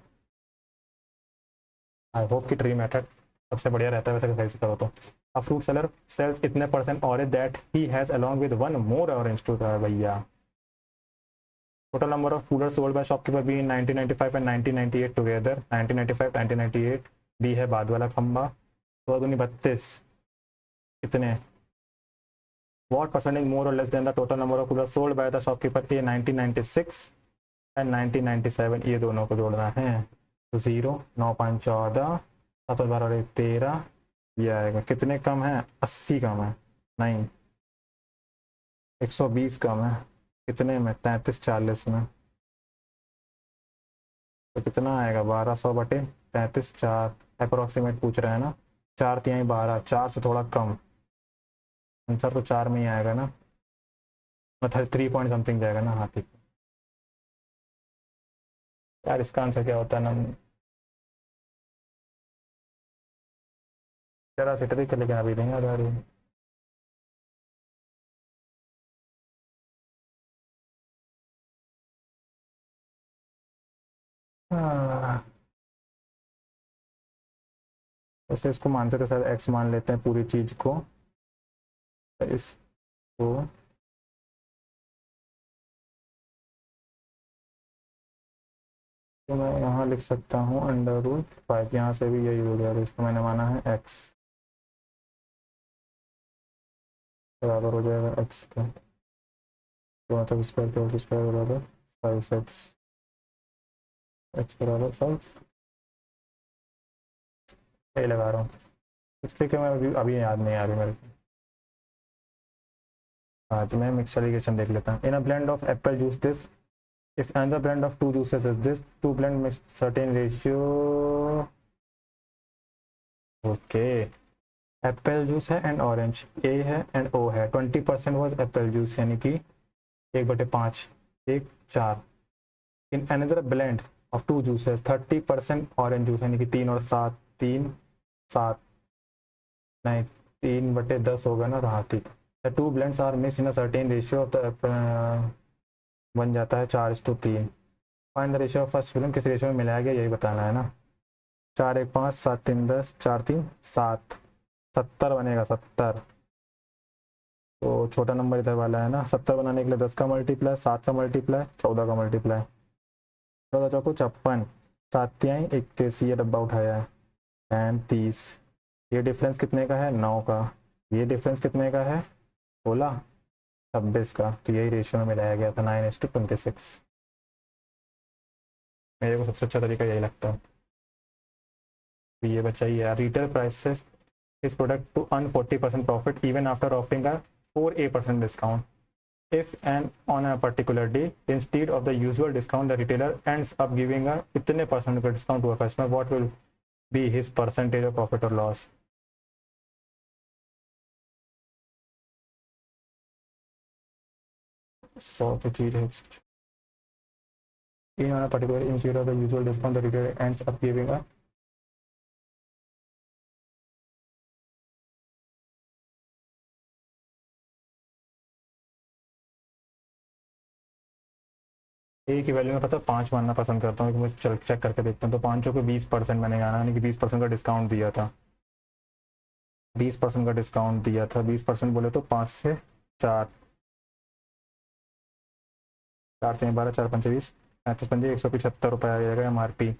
आई होप कि ट्री मेथड सबसे बढ़िया रहता है वैसे सही से करो तो। अ फ्रूट सेलर सेल्स इतने % orange that he has along with 1 more orange to भैया। Total number of cooler sold by shopkeeper B in 1995 and 1998 together. 1995 1998 D है बाद वाला खंबा। 32 कितने, what percentage more or less than the total number of coolers sold by the shopkeeper in 1996 and 1997? ये दोनों को जोड़ना है, तो 0 9 5 14, 7 12 13, ये आएगा। कितने कम है, 80 कम है, नहीं 120 कम है। कितने में, 33 40 में, तो कितना आएगा, 1200/33, 4 अप्रोक्सीमेट पूछ रहे हैं ना, 4 तिहाई 12, 4 से थोड़ा कम। आंसर तो 4 में ही आएगा ना, मतलब 3 पॉइंट समथिंग जाएगा ना। हाँ ठीक यार, इसका आंसर क्या होता है ना, जरा सिटी के लेकिन अभी नहीं आ रही। हाँ, वैसे इसको मानते थे सर, एक्स मान लेते हैं पूरी चीज को। इसको तो मैं यहाँ लिख सकता हूँ √5, यहाँ से भी यही हो गया, तो इसको मैंने माना है एक्स, बराबर हो जाएगा एक्स का, तो मतलब स्क्वायर का होल स्क्वायर बराबर 5x, एक्स बराबर 5। यही लगा रहा हूँ, इसलिए कि मैं अभी याद नहीं आ रही मेरे को। हाँ, तो मैं मिक्सचर इक्वेशन देख लेता हूँ। In a blend of apple juice this, if another blend of two juices is this, two blend mix certain ratio। okay, Apple juice है एंड ऑरेंज, ए है एंड ओ है। 20% वॉज एप्पल जूस, यानी कि 1/5, 1 4। In another blend of two juices 30% orange juice, यानी कि 3 और 7, 3 7 नहीं, 3/10 होगा ना, हाँ ठीक। The two blends are mixed in a certain ratio of the, बन जाता है 4:3। Find the ratio of first film, किस रेशियो में मिलाया गया, यही बताना है ना। 4 1 5, 7 3 10, 4 3 7, 70 बनेगा, 70। तो छोटा नंबर इधर वाला है ना, 70 बनाने के लिए 10 का मल्टीप्लाई, 7 का मल्टीप्लाई, 14 का मल्टीप्लाई, 14 चौको 56, 7 तिहाई 31, ये डब्बा उठाया है, एंड 30। ये डिफरेंस कितने का है, 9 का। ये डिफरेंस कितने का है, 16 26 का। तो यही रेशियो में मिलाया गया था, 9:26। मेरे को सबसे अच्छा तरीका यही लगता है। ये बचाइए यार, retail prices is product to earn 40% profit even after offering a 4% discount. if and on a particular day instead of the usual discount the retailer ends up giving a इतने % का discount to a customer, what will be his percentage of profit or loss? So the चीज है, in on a particular instead of the usual discount the retailer ends up giving a, ए की value में पता 5 मानना पसंद करता हूँ, मुझे चल चेक करके देखता हूँ। तो 5 को 20% मैंने गाना, यानी कि 20% का डिस्काउंट दिया था, 20% का डिस्काउंट दिया था। 20% बोले तो 5 से 4, 4 3 12, 4 5 20, ₹35 ₹175 आ जाएगा MRP।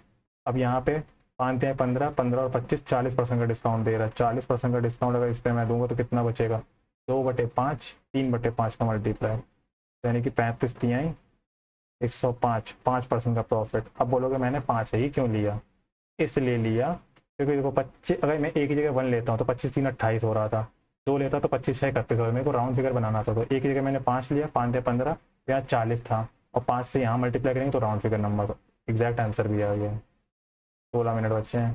अब यहाँ पे 5 हैं 15, 15 और 25 40% का डिस्काउंट दे रहा है। 40% का डिस्काउंट अगर इस पर मैं दूंगा तो कितना बचेगा? 2/5, 3/5 का मल्टीप्लाई, यानी कि 35 तिहाई 105, 5% का प्रॉफिट। अब बोलोगे मैंने 5 ही क्यों लिया? इसलिए लिया क्योंकि देखो 25, अगर मैं एक ही जगह 1 लेता हूँ तो 25 3 28 हो रहा था, 2 लेता तो 25 6 31 हो रहा था। मेरे को राउंड फिगर बनाना था, तो एक ही जगह मैंने 5 लिया, 5 या 15, यहाँ 40 था, और 5 से यहाँ मल्टीप्लाई करेंगे तो round figure number, exact answer भी आ गया। 16 मिनट बचे हैं।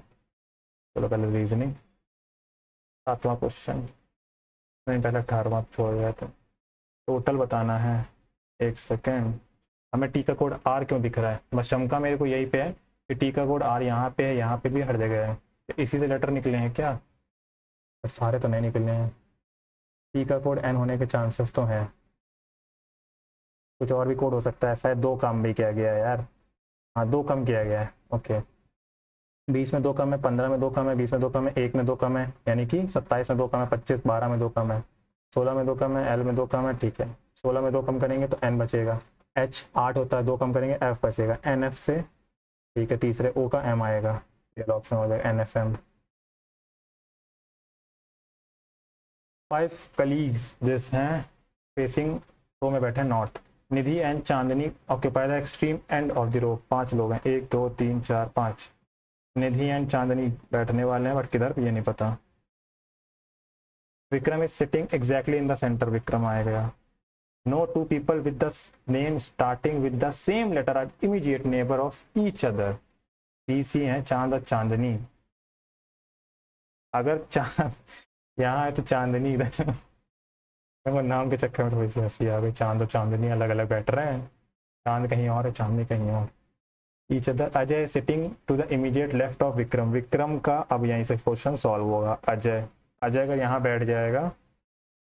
चलो पहले रीजनिंग, 7वां क्वेश्चन, नहीं पहले 18वां छोड़ गया था। टोटल बताना है, 1 सेकेंड। हमें टी का कोड आर क्यों दिख रहा है? बस शंका मेरे को यही पे है कि टी का कोड आर यहाँ पे है, यहाँ पे भी हर जगह है, तो इसी से लेटर निकले हैं क्या? पर सारे तो नहीं निकले हैं। टी का कोड एन होने के चांसेस तो हैं, कुछ और भी कोड हो सकता है, शायद 2 काम भी किया गया है यार। हाँ 2 कम किया गया है, ओके। 20 में 2 कम है, 15 में 2 कम है, 20 में 2 कम है, 1 में 2 कम है, यानी कि 27 में 2 कम है, 25 12 में 2 कम है, 16 में 2 कम है, एल में 2 कम है, ठीक है। 16 में 2 कम करेंगे तो एन बचेगा, एच 8 होता है, 2 कम करेंगे एफ बचेगा, एन एफ से, ठीक है, तीसरे ओ का एम आएगा, ये ऑप्शन हो जाएगा N F M. 5 colleagues this हैं फेसिंग रो में बैठे नॉर्थ। Nidhi and Chandni occupy the extreme end of the row. 5 लोग हैं, 1 2 3 4 5। निधि एंड चांदनी बैठने वाले हैं, बट किधर ये नहीं पता। Vikram is sitting exactly in the centre, Vikram आएगा। No 2 people with the name starting with the same letter are immediate neighbor of each other. DC हैं चांद और चांदनी। अगर चांद यहाँ है तो चांदनी इधर नाम के चक्कर में थोड़ी सी हंसी आ गई। चांद और चांदनी अलग अलग बैठ रहे हैं, चांद कहीं और है, चांदनी कहीं और। Each other. Ajay sitting to the immediate left of Vikram. Vikram का अब यहीं से क्वेश्चन सॉल्व होगा। अजय, अजय अगर यहाँ बैठ जाएगा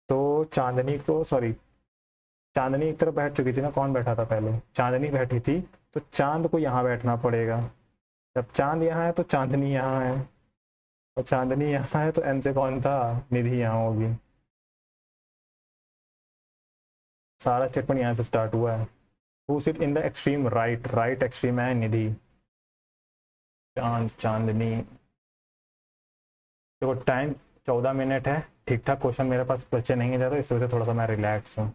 तो चांदनी को, सॉरी चांदनी एक तरफ बैठ चुकी थी ना, कौन बैठा था पहले? चांदनी बैठी थी, तो चांद को यहाँ बैठना पड़ेगा। जब चांद यहाँ है तो चांदनी यहाँ है, और चांदनी यहाँ है तो एन से कौन था? निधि यहाँ होगी। सारा स्टेटमेंट यहाँ से स्टार्ट हुआ है। Who sit in the extreme right, right extreme है निधि। चांद चांदनी। देखो टाइम 14 मिनट है, ठीक ठाक क्वेश्चन मेरे पास बच्चे नहीं ज़्यादा, इस वजह से थोड़ा सा मैं रिलैक्स हूँ।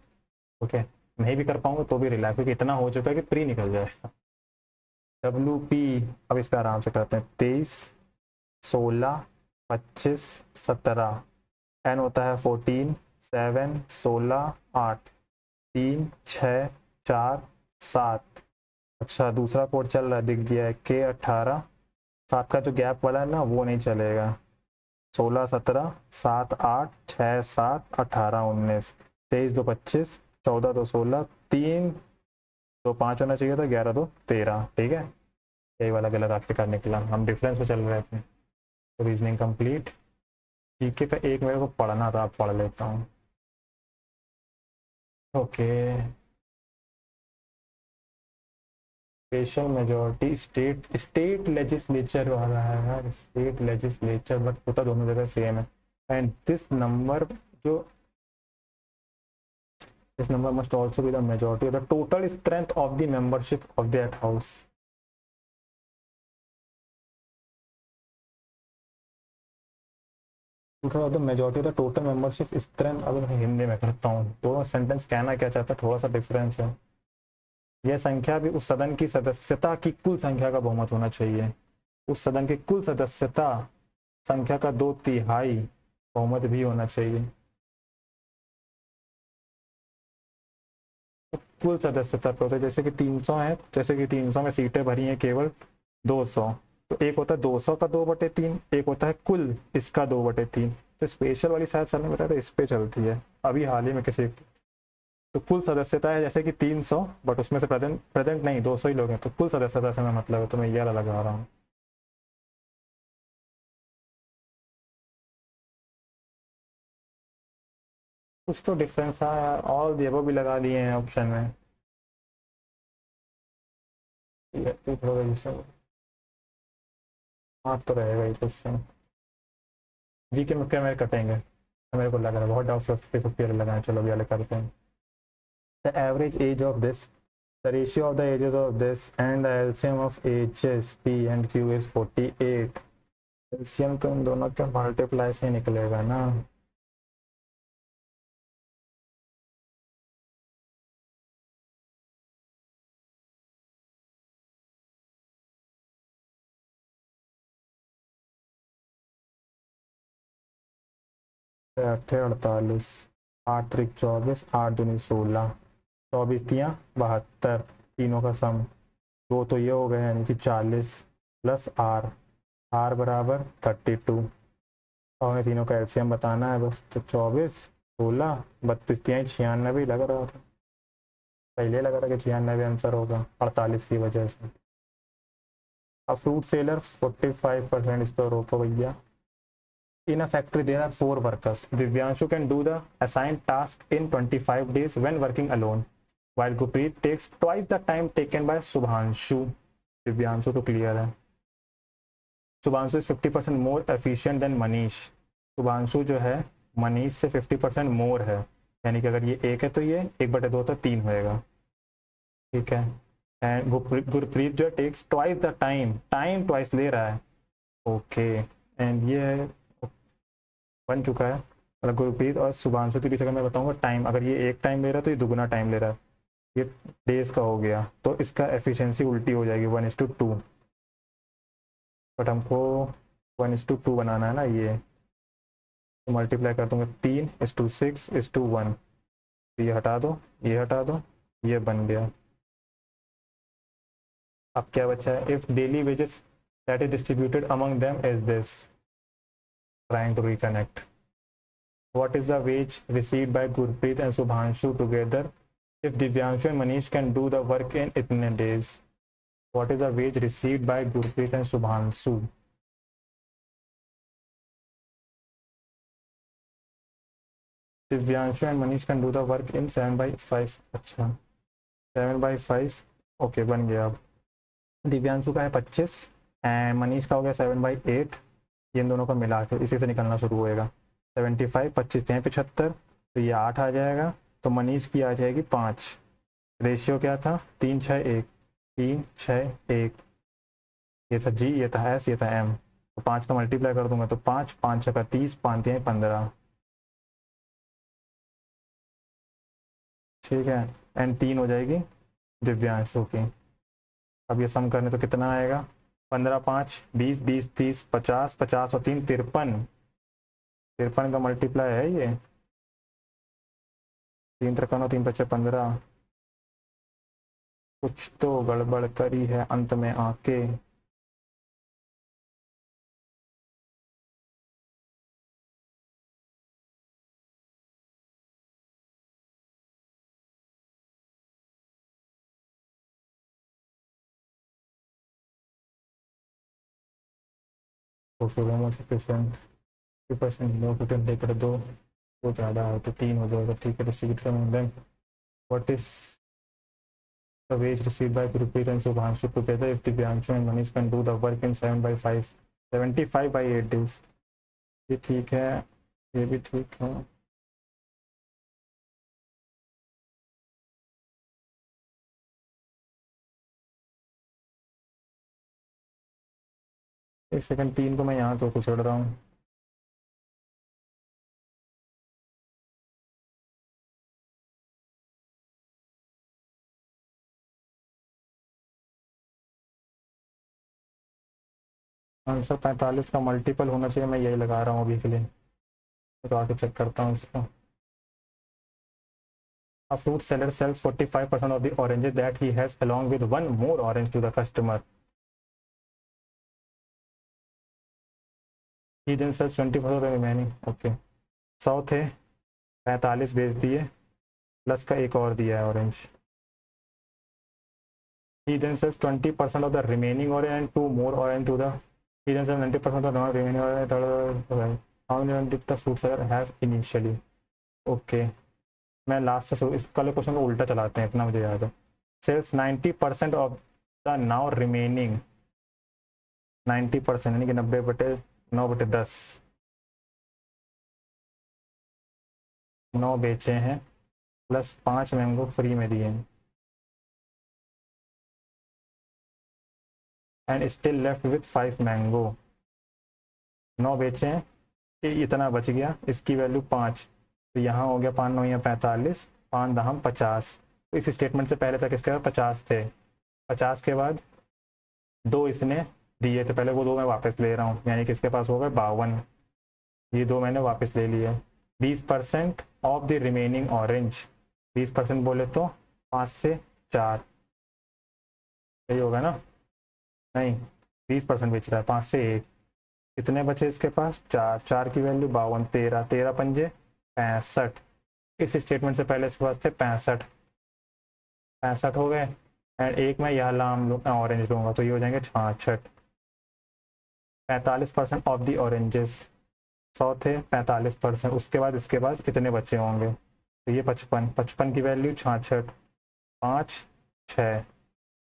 ओके, नहीं भी कर पाऊंगा तो भी रिलैक्स, क्योंकि इतना हो चुका है कि प्री निकल जाएगा। WP, अब इस पर आराम से करते हैं। 23 16 25 17। एन होता है 14 7 16 8 3 6 4 7। अच्छा दूसरा कोड चल रहा है, दिख गया है, K 18। 7 का जो गैप वाला है ना वो नहीं चलेगा। 16 17 7 8 6 7 18 19 23 2 25 14 2 16 3 2 5 होना चाहिए था, 11 2 13, ठीक है। यही वाला गलत आखिरकार निकला, हम डिफरेंस में चल रहे थे। तो रीजनिंग कंप्लीट। जीके का एक मेरे को पढ़ना था, आप पढ़ लेता हूँ। Okay, special majority state, state legislature वाला है यार, स्टेट लेजिस्लेचर, बट होता दोनों जगह सेम है। एंड दिस नंबर जो, this number must also be the majority of the total strength of the membership of that house. Total of the majority of the total membership strength। अब मैं हिंदी में करता हूँ, दोनों सेंटेंस कहना क्या चाहता है, थोड़ा सा डिफरेंस है। यह संख्या भी उस सदन की सदस्यता की कुल संख्या का बहुमत होना चाहिए। उस सदन की कुल सदस्यता संख्या का 2/3 बहुमत भी होना चाहिए। कुल सदस्यता पे होता है, जैसे कि 300 है, जैसे कि 300 में सीटें भरी हैं केवल 200, तो एक होता है 200 का 2/3, एक होता है कुल इसका 2/3। तो स्पेशल वाली शायद सर ने बताया था इस पे चलती है अभी हाल ही में किसी। तो कुल सदस्यता है जैसे कि 300, बट उसमें से प्रेजेंट नहीं 200 ही लोग हैं, तो कुल सदस्यता से मैं मतलब है, तो मैं ये वाला लगा रहा हूँ। कुछ तो डिफरेंस था यार, ऑल दी अबव भी लगा दिए हैं ऑप्शन में। हाँ तो रहेगा ही क्वेश्चन। जी के मुख्य मेरे कटेंगे, मेरे को लग रहा है बहुत डाउट 50-50 लगाए। चलो भी वाले करते हैं। The average age of this The ratio of the ages of this and the LCM of ages P and Q is 48. LCM तो इन दोनों के मल्टीप्लाई से निकलेगा ना. अट्ठे 48, 8 त्रिक 24, 8 दूनी 16, 24 तियाँ 72, तीनों का सम 2 तो ये हो गए यानी कि 40 प्लस आर बराबर 32. और हमें तीनों का एलसीएम बताना है बस. तो 24, 16, 32 तियाँ 96 लग रहा था. पहले लग रहा कि 96 आंसर होगा 48 की वजह से. अब फ्रूट सेलर 45% स्टोर रोको भैया. In a factory, there are 4 workers. Divyanshu can do the assigned task in 25 days when working alone, while Gurpreet takes twice the time taken by Subhanshu. Divyanshu तो clear है. Subhanshu is 50% more efficient than Manish. Subhanshu जो है मनीष से 50% मोर है, यानी कि अगर ये 1 है तो ये 1/2 तो 3 होएगा. ठीक है. एंड गुरप्रीत जो takes twice the time twice ले रहा है. ओके. एंड ये है बन चुका है. मतलब गुरप्रीत और शुभांशु के बीच अगर मैं बताऊंगा टाइम, अगर ये 1 टाइम ले रहा है तो ये दुगुना टाइम ले रहा है. ये डेज का हो गया तो इसका एफिशिएंसी उल्टी हो जाएगी 1:2. बट हमको 1:2 बनाना है ना. ये तो मल्टीप्लाई कर दूंगा 3:6:1. तो ये हटा दो, ये हटा दो, ये बन गया. अब क्या बचा है. If daily wages that is distributed among them is this. Trying to reconnect. What is the wage received by Gurpreet and Subhanshu together if Divyanshu and Manish can do the work in itne days? What is the wage received by Gurpreet and Subhanshu? Divyanshu and Manish can do the work in 7/5. अच्छा 7/5. Okay बन गया. अब दिव्यांशु का है 25 and Manish का हो गया 7/8. ये इन दोनों का मिला के इसी से निकलना शुरू होएगा. 75, 25 हैं 75, तो ये 8 आ जाएगा. तो मनीष की आ जाएगी 5. रेशियो क्या था 3-6-1. 3-6-1. ये था जी, ये था एस, ये था एम. तो 5 का मल्टीप्लाई कर दूंगा तो 5, 5 6 30, 5 15. ठीक है. एंड 3 हो जाएगी दिव्यांशु की. अब ये सम करने तो कितना आएगा. 15 5 20 20 30 50 50 और 3 53. 53 का मल्टीप्लाई है ये. 3 53 3 55 15. कुछ तो गड़बड़ करी है अंत में आके. तो फिर सफिशिएंट 50% लो फिर लेकर 2 वो ज़्यादा है तो 3 हो जाएगा. ठीक है. Distributor then what is the wage received by Gurpreet and Subhanshu together if Divyanshu and Manish can do the work in 7/5, 75/8 days. ये ठीक है, ये भी ठीक है. एक सेकंड. 3 को मैं यहाँ तो कुछ रहा हूँ. आंसर 45 का मल्टीपल होना चाहिए. मैं यही लगा रहा हूँ अभी के लिए. तो आके चेक करता हूँ इसको. A fruit seller sells 45% of the oranges that he has along with one more orange to the customer. He then sells 20% of the remaining. Okay. 100 थे, 45 बेच दिए, प्लस का एक और दिया है orange. He then sells 20% of the remaining orange and 2 more orange to the. He then sells 90% of the remaining orange. How many did the fruit seller have initially? Okay. मैं last से इस वाले question को उल्टा चलाते हैं, इतना मुझे याद है. Sales 90% of the now remaining. 90% यानी कि 90/9/10. 9 बेचे हैं प्लस 5 मैंगो फ्री में दिए हैं. And still left with 5 mango. 9 बेचे हैं, कि इतना बच गया, इसकी वैल्यू 5, तो यहाँ हो गया 5 9 या 45, 5 10 50। तो इस स्टेटमेंट से पहले तक इसके बाद 50 थे, 50 के बाद 2 इसने दिए थे, पहले वो 2 मैं वापस ले रहा हूँ, यानी कि इसके पास हो गए 52, ये 2 मैंने वापस ले लिए। 20% ऑफ द रिमेनिंग ऑरेंज, 20% बोले तो 5 से 4, यही होगा ना, नहीं 20% बेच रहा है, 5 से 1, कितने बचे इसके पास 4, 4 की वैल्यू 52, 13, 13 पंजे 65, इस स्टेटमेंट से पहले इसके पास थे 65, 65 हो गए। एंड एक मैं यह लाम ऑरेंज लूँगा, तो ये हो जाएंगे 66। 45% ऑफ दी ऑरेंजेस, 100 थे, 45%, उसके बाद इसके पास कितने बच्चे होंगे, तो ये 55, 55 की वैल्यू 66, 5 6,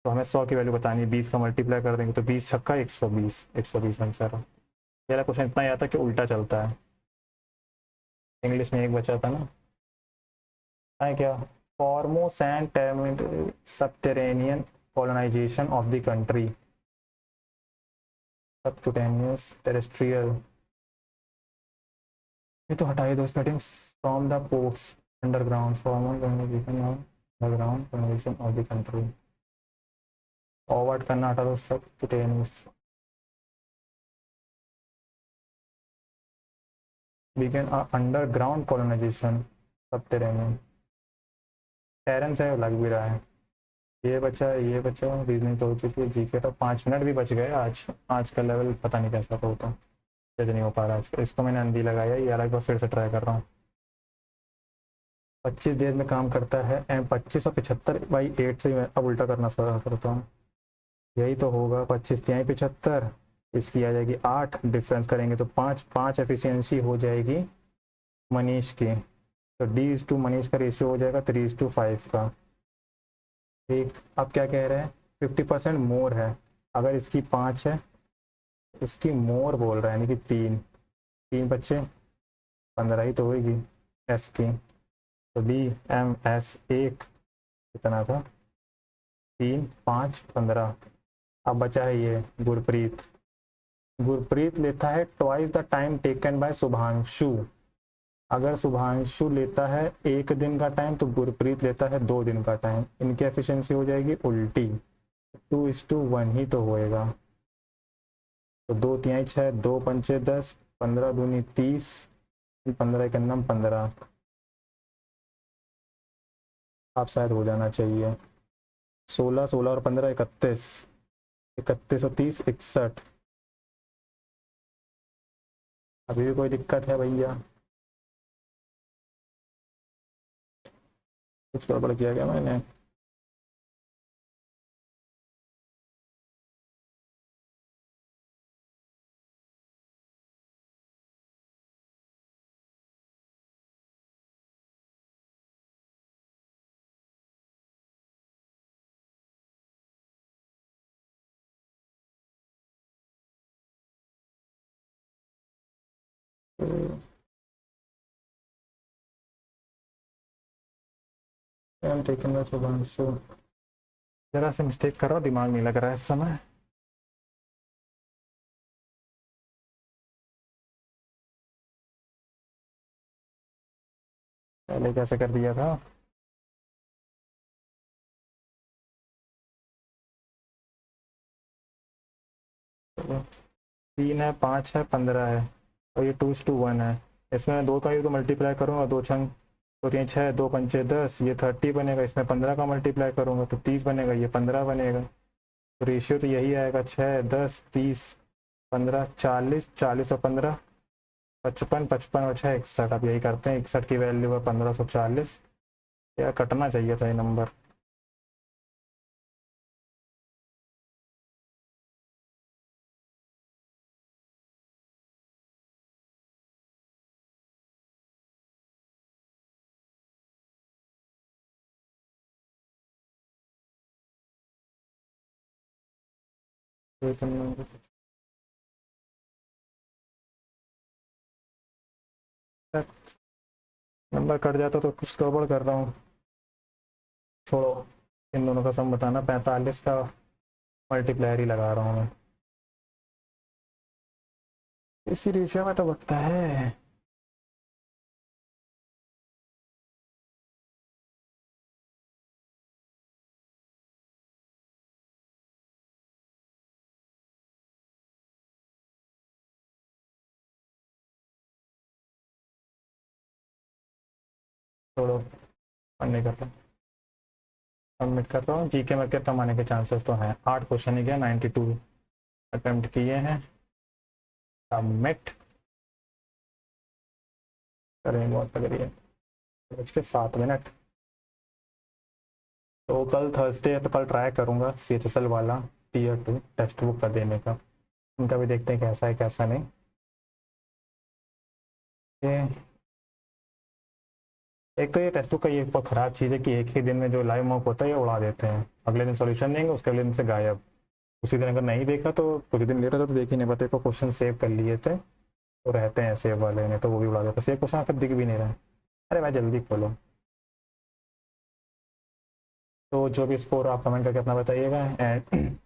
तो हमें 100 की वैल्यू बतानी है, 20 का मल्टीप्लाई कर देंगे तो 20 छक्का 120, 120 आंसर है। मेरा क्वेश्चन इतना ही आता कि उल्टा चलता है, इंग्लिश में एक बचा था ना, है क्या, फॉर्मोस and subterranean colonisation of the country, subcutaneous terrestrial, ये तो हटाइए दो स्पेटिंग, from the ports underground formal communication of underground communication of the country, forward करना हटा दो, subcutaneous, begin a underground colonization subterranean, terrain से लग भी रहा है, ये बचा ये बचा, रीजनिंग तो हो चुकी है, जीके तो 5 मिनट भी बच गए, आज का लेवल पता नहीं कैसा होता, जज नहीं हो पा रहा आज का, इसको मैंने अंधी लगाया, ये अलग बार फिर से ट्राई कर रहा हूँ। 25 डेज में काम करता है एंड 2575/8 से मैं अब उल्टा करना शुरू करता हूँ, यही तो होगा, 25 तिहाई 75, इसकी आ जाएगी 8, डिफरेंस करेंगे तो 5, 5 एफिशिएंसी हो जाएगी मनीष की, तो D/2 मनीष का रेशियो हो जाएगा 3:5 का। ठीक, अब क्या कह रहे हैं, 50% मोर है, अगर इसकी 5 है, उसकी मोर बोल रहा है, यानी कि 3, 3 बच्चे 15 ही तो होगी एस की, तो BMS1 कितना था, 3 5 15। अब बचा है ये गुरप्रीत, गुरप्रीत लेता है twice the time taken by Shubhanshu, अगर शुभांशु लेता है 1 दिन का टाइम तो गुरप्रीत लेता है 2 दिन का टाइम, इनकी एफिशिएंसी हो जाएगी उल्टी, 2:1 ही तो होएगा, तो 2 तिहाई 6, 2 पंचे 10, 15 दूनी 30, 15 के नम 15, आप शायद हो जाना चाहिए, 16 16 और 15 31, 31 और 30 61, अभी भी कोई दिक्कत है भैया, कुछ गड़बड़ किया गया मैंने, शुभांशु, जरा से मिस्टेक कर रहा हूँ, दिमाग नहीं लग रहा है इस समय, पहले कैसे कर दिया था, चलो 3 है 5 है 15 है, और ये 2:1 है, इसमें 2 का ही तो मल्टीप्लाई करूँगा, 2 छंग 2 3 6, 2 पंचे 10, ये 30 बनेगा, इसमें 15 का मल्टीप्लाई करूँगा तो 30 बनेगा, ये 15 बनेगा, तो रेशियो तो यही आएगा, 6 10 30 15 40, 40 और 15 55, 55 और 6 61, अब यही करते हैं, 61 की वैल्यू है 1540, या कटना चाहिए था ये नंबर, नंबर कट जाता तो कुछ गड़बड़ कर रहा हूँ, छोड़ो, इन दोनों का सम बताना, 45 का मल्टीप्लायर ही लगा रहा हूँ मैं, इसी रेशियो में तो बनता है। छोड़ो, नहीं करता, सबमिट कर रहा हूँ। जीके में कितना आने के चांसेस तो हैं, 8 क्वेश्चन ही गया, 92 अटेम्प्ट किए हैं। सबमिट करेंगे, बहुत लग रही है, बजके 7 मिनट। तो कल थर्सडे है, तो कल ट्राई करूँगा CHSL वाला Tier 2 टेक्स्ट बुक का देने का, उनका भी देखते हैं कैसा है कैसा नहीं। ये एक तो ये टेक्स्ट बुक का ये बहुत ख़राब चीज़ है कि एक ही दिन में जो लाइव मॉक होता है ये उड़ा देते हैं, अगले दिन सॉल्यूशन देंगे, उसके अगले दिन से गायब। उसी दिन अगर नहीं देखा तो कुछ दिन लेटर तो देख ही नहीं पाते, को क्वेश्चन सेव कर लिए थे तो रहते हैं सेव वाले ने, तो वो भी उड़ा देते, सेव क्वेश्चन आकर दिख भी नहीं रहा है। अरे भाई जल्दी खोलो। तो जो भी स्कोर आप कमेंट करके अपना बताइएगा। एंड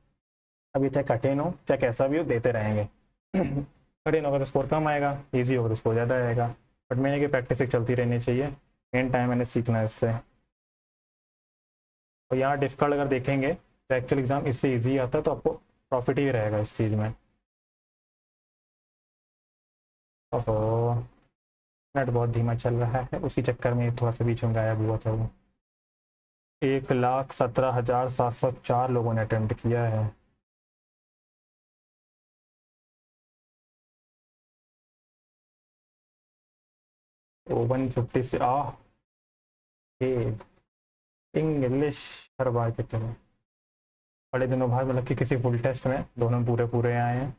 अभी चाहे कठिन हो चाहे कैसा भी हो, देते रहेंगे। कठिन होगा तो स्कोर कम आएगा, ईजी होगा तो स्कोर ज़्यादा आएगा, बट मैंने की प्रैक्टिस एक चलती रहनी चाहिए, मेन टाइम मैंने सीखना है इससे। और यहाँ डिफिकल्ट अगर देखेंगे तो एक्चुअल एग्जाम इससे ईजी आता है, तो आपको प्रॉफिट ही रहेगा इस चीज़ में। ओहो, नेट बहुत धीमा चल रहा है, उसी चक्कर में थोड़ा सा बीच में गायब हुआ था वो। 1,17,704 लोगों ने अटेम्प्ट किया है। तो 150 से इंग्लिश हर बार की तरह बड़े दिनों बाद, मतलब कि किसी फुल टेस्ट में दोनों पूरे पूरे आए हैं।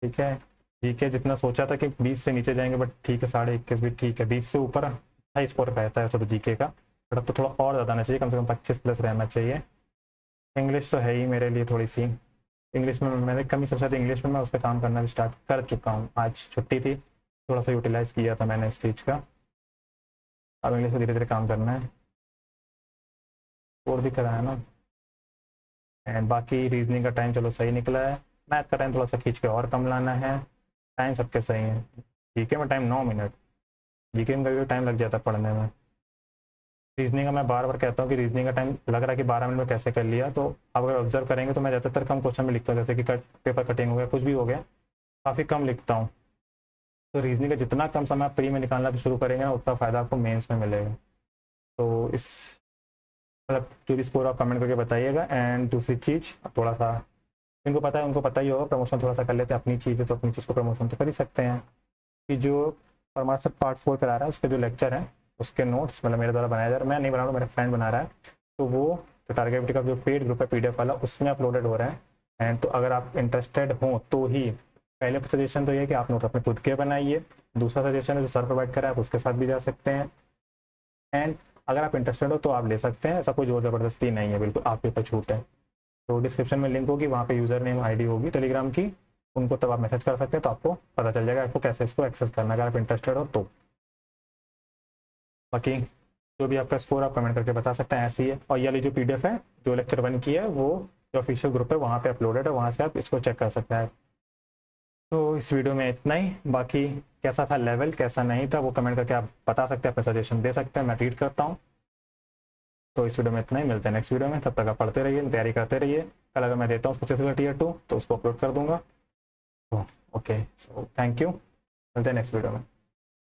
ठीक है, जीके जितना सोचा था कि 20 से नीचे जाएंगे, बट ठीक है 21.5 भी ठीक है, 20 से ऊपर हाई स्कोर रहता है तो जीके का, बट अब तो थोड़ा और ज़्यादा आना चाहिए, कम से कम 25 प्लस रहना चाहिए। इंग्लिश तो है ही मेरे लिए थोड़ी सी, इंग्लिश में मैंने कमी सबसे ज़्यादा इंग्लिश में मैं उस पर काम करना भी स्टार्ट कर चुका हूँ, आज छुट्टी थी, थोड़ा सा यूटिलाइज़ किया था मैंने इस चीज़ का, अब इंग्लिश में धीरे धीरे काम करना है, और भी करा है ना। एंड बाकी रीजनिंग का टाइम चलो सही निकला है, मैथ का टाइम थोड़ा सा खींच के और कम लाना है, टाइम सबके सही है। जीके में टाइम 9 मिनट, जीके में कभी टाइम लग जाता है पढ़ने में। रीजनिंग का मैं बार बार कहता हूँ कि रीजनिंग का टाइम लग रहा है कि 12 मिनट में कैसे कर लिया, तो आप अगर ऑब्जर्व करेंगे तो मैं ज़्यादातर कम क्वेश्चन में लिखता हूँ, जैसे कि पेपर कटिंग हो गया, कुछ भी हो गया, काफ़ी कम लिखता हूँ। तो रीजनिंग का जितना कम समय आप प्री में निकालना भी शुरू करेंगे ना, उतना फ़ायदा आपको मेंस में मिलेगा। तो इस मतलब जो भी स्कोर आप कमेंट करके बताइएगा। एंड दूसरी चीज़, थोड़ा सा जिनको पता है उनको पता ही होगा, प्रमोशन थोड़ा सा कर लेते हैं, अपनी चीज़ है तो अपनी चीज़ को प्रमोशन तो कर ही सकते हैं, कि जो परमार सर पार्ट 4 करा रहा है उसके जो लेक्चर है उसके नोट्स मतलब मेरे द्वारा बनाया जा रहा है, मैं नहीं बना रहा हूँ, मेरा फ्रेंड बना रहा है, तो वो जो टारगेट का जो पेड ग्रुप है PDF वाला, उसमें अपलोडेड हो रहा है। एंड तो अगर आप इंटरेस्टेड हो तो ही, पहले सजेशन तो ये है कि आप नोट अपने खुद के बनाइए, दूसरा सजेशन है जो सर प्रोवाइड करा है आप उसके साथ भी जा सकते हैं। एंड अगर आप इंटरेस्टेड हो तो आप ले सकते हैं, ऐसा कोई जोर ज़बरदस्ती नहीं है, बिल्कुल आपके ऊपर छूट है। तो डिस्क्रिप्शन में लिंक होगी, वहाँ पे यूज़र नेम ID होगी टेलीग्राम की, उनको तब आप मैसेज कर सकते हैं, तो आपको पता चल जाएगा आपको कैसे इसको एक्सेस करना है, अगर आप इंटरेस्टेड हो तो। बाकी जो भी आपका स्कोर आप कमेंट करके बता सकते हैं, ऐसे ही है। और ये वाली जो PDF है जो लेक्चर 1 की है, वो जो ऑफिशियल ग्रुप है वहाँ पे अपलोडेड है, वहाँ से आप इसको चेक कर सकते हैं। तो इस वीडियो में इतना ही, बाकी कैसा था लेवल कैसा नहीं था वो कमेंट करके आप बता सकते हैं, अपने सजेशन दे सकते हैं, मैं रीड करता हूँ। तो इस वीडियो में इतना ही, मिलते हैं नेक्स्ट वीडियो में, तब तक आप पढ़ते रहिए, तैयारी करते रहिए। कल अगर मैं देता हूँ स्पेसिफिक Tier 2 तो उसको अपलोड कर दूंगा। तो ओके, सो थैंक यू, मिलते हैं नेक्स्ट वीडियो में।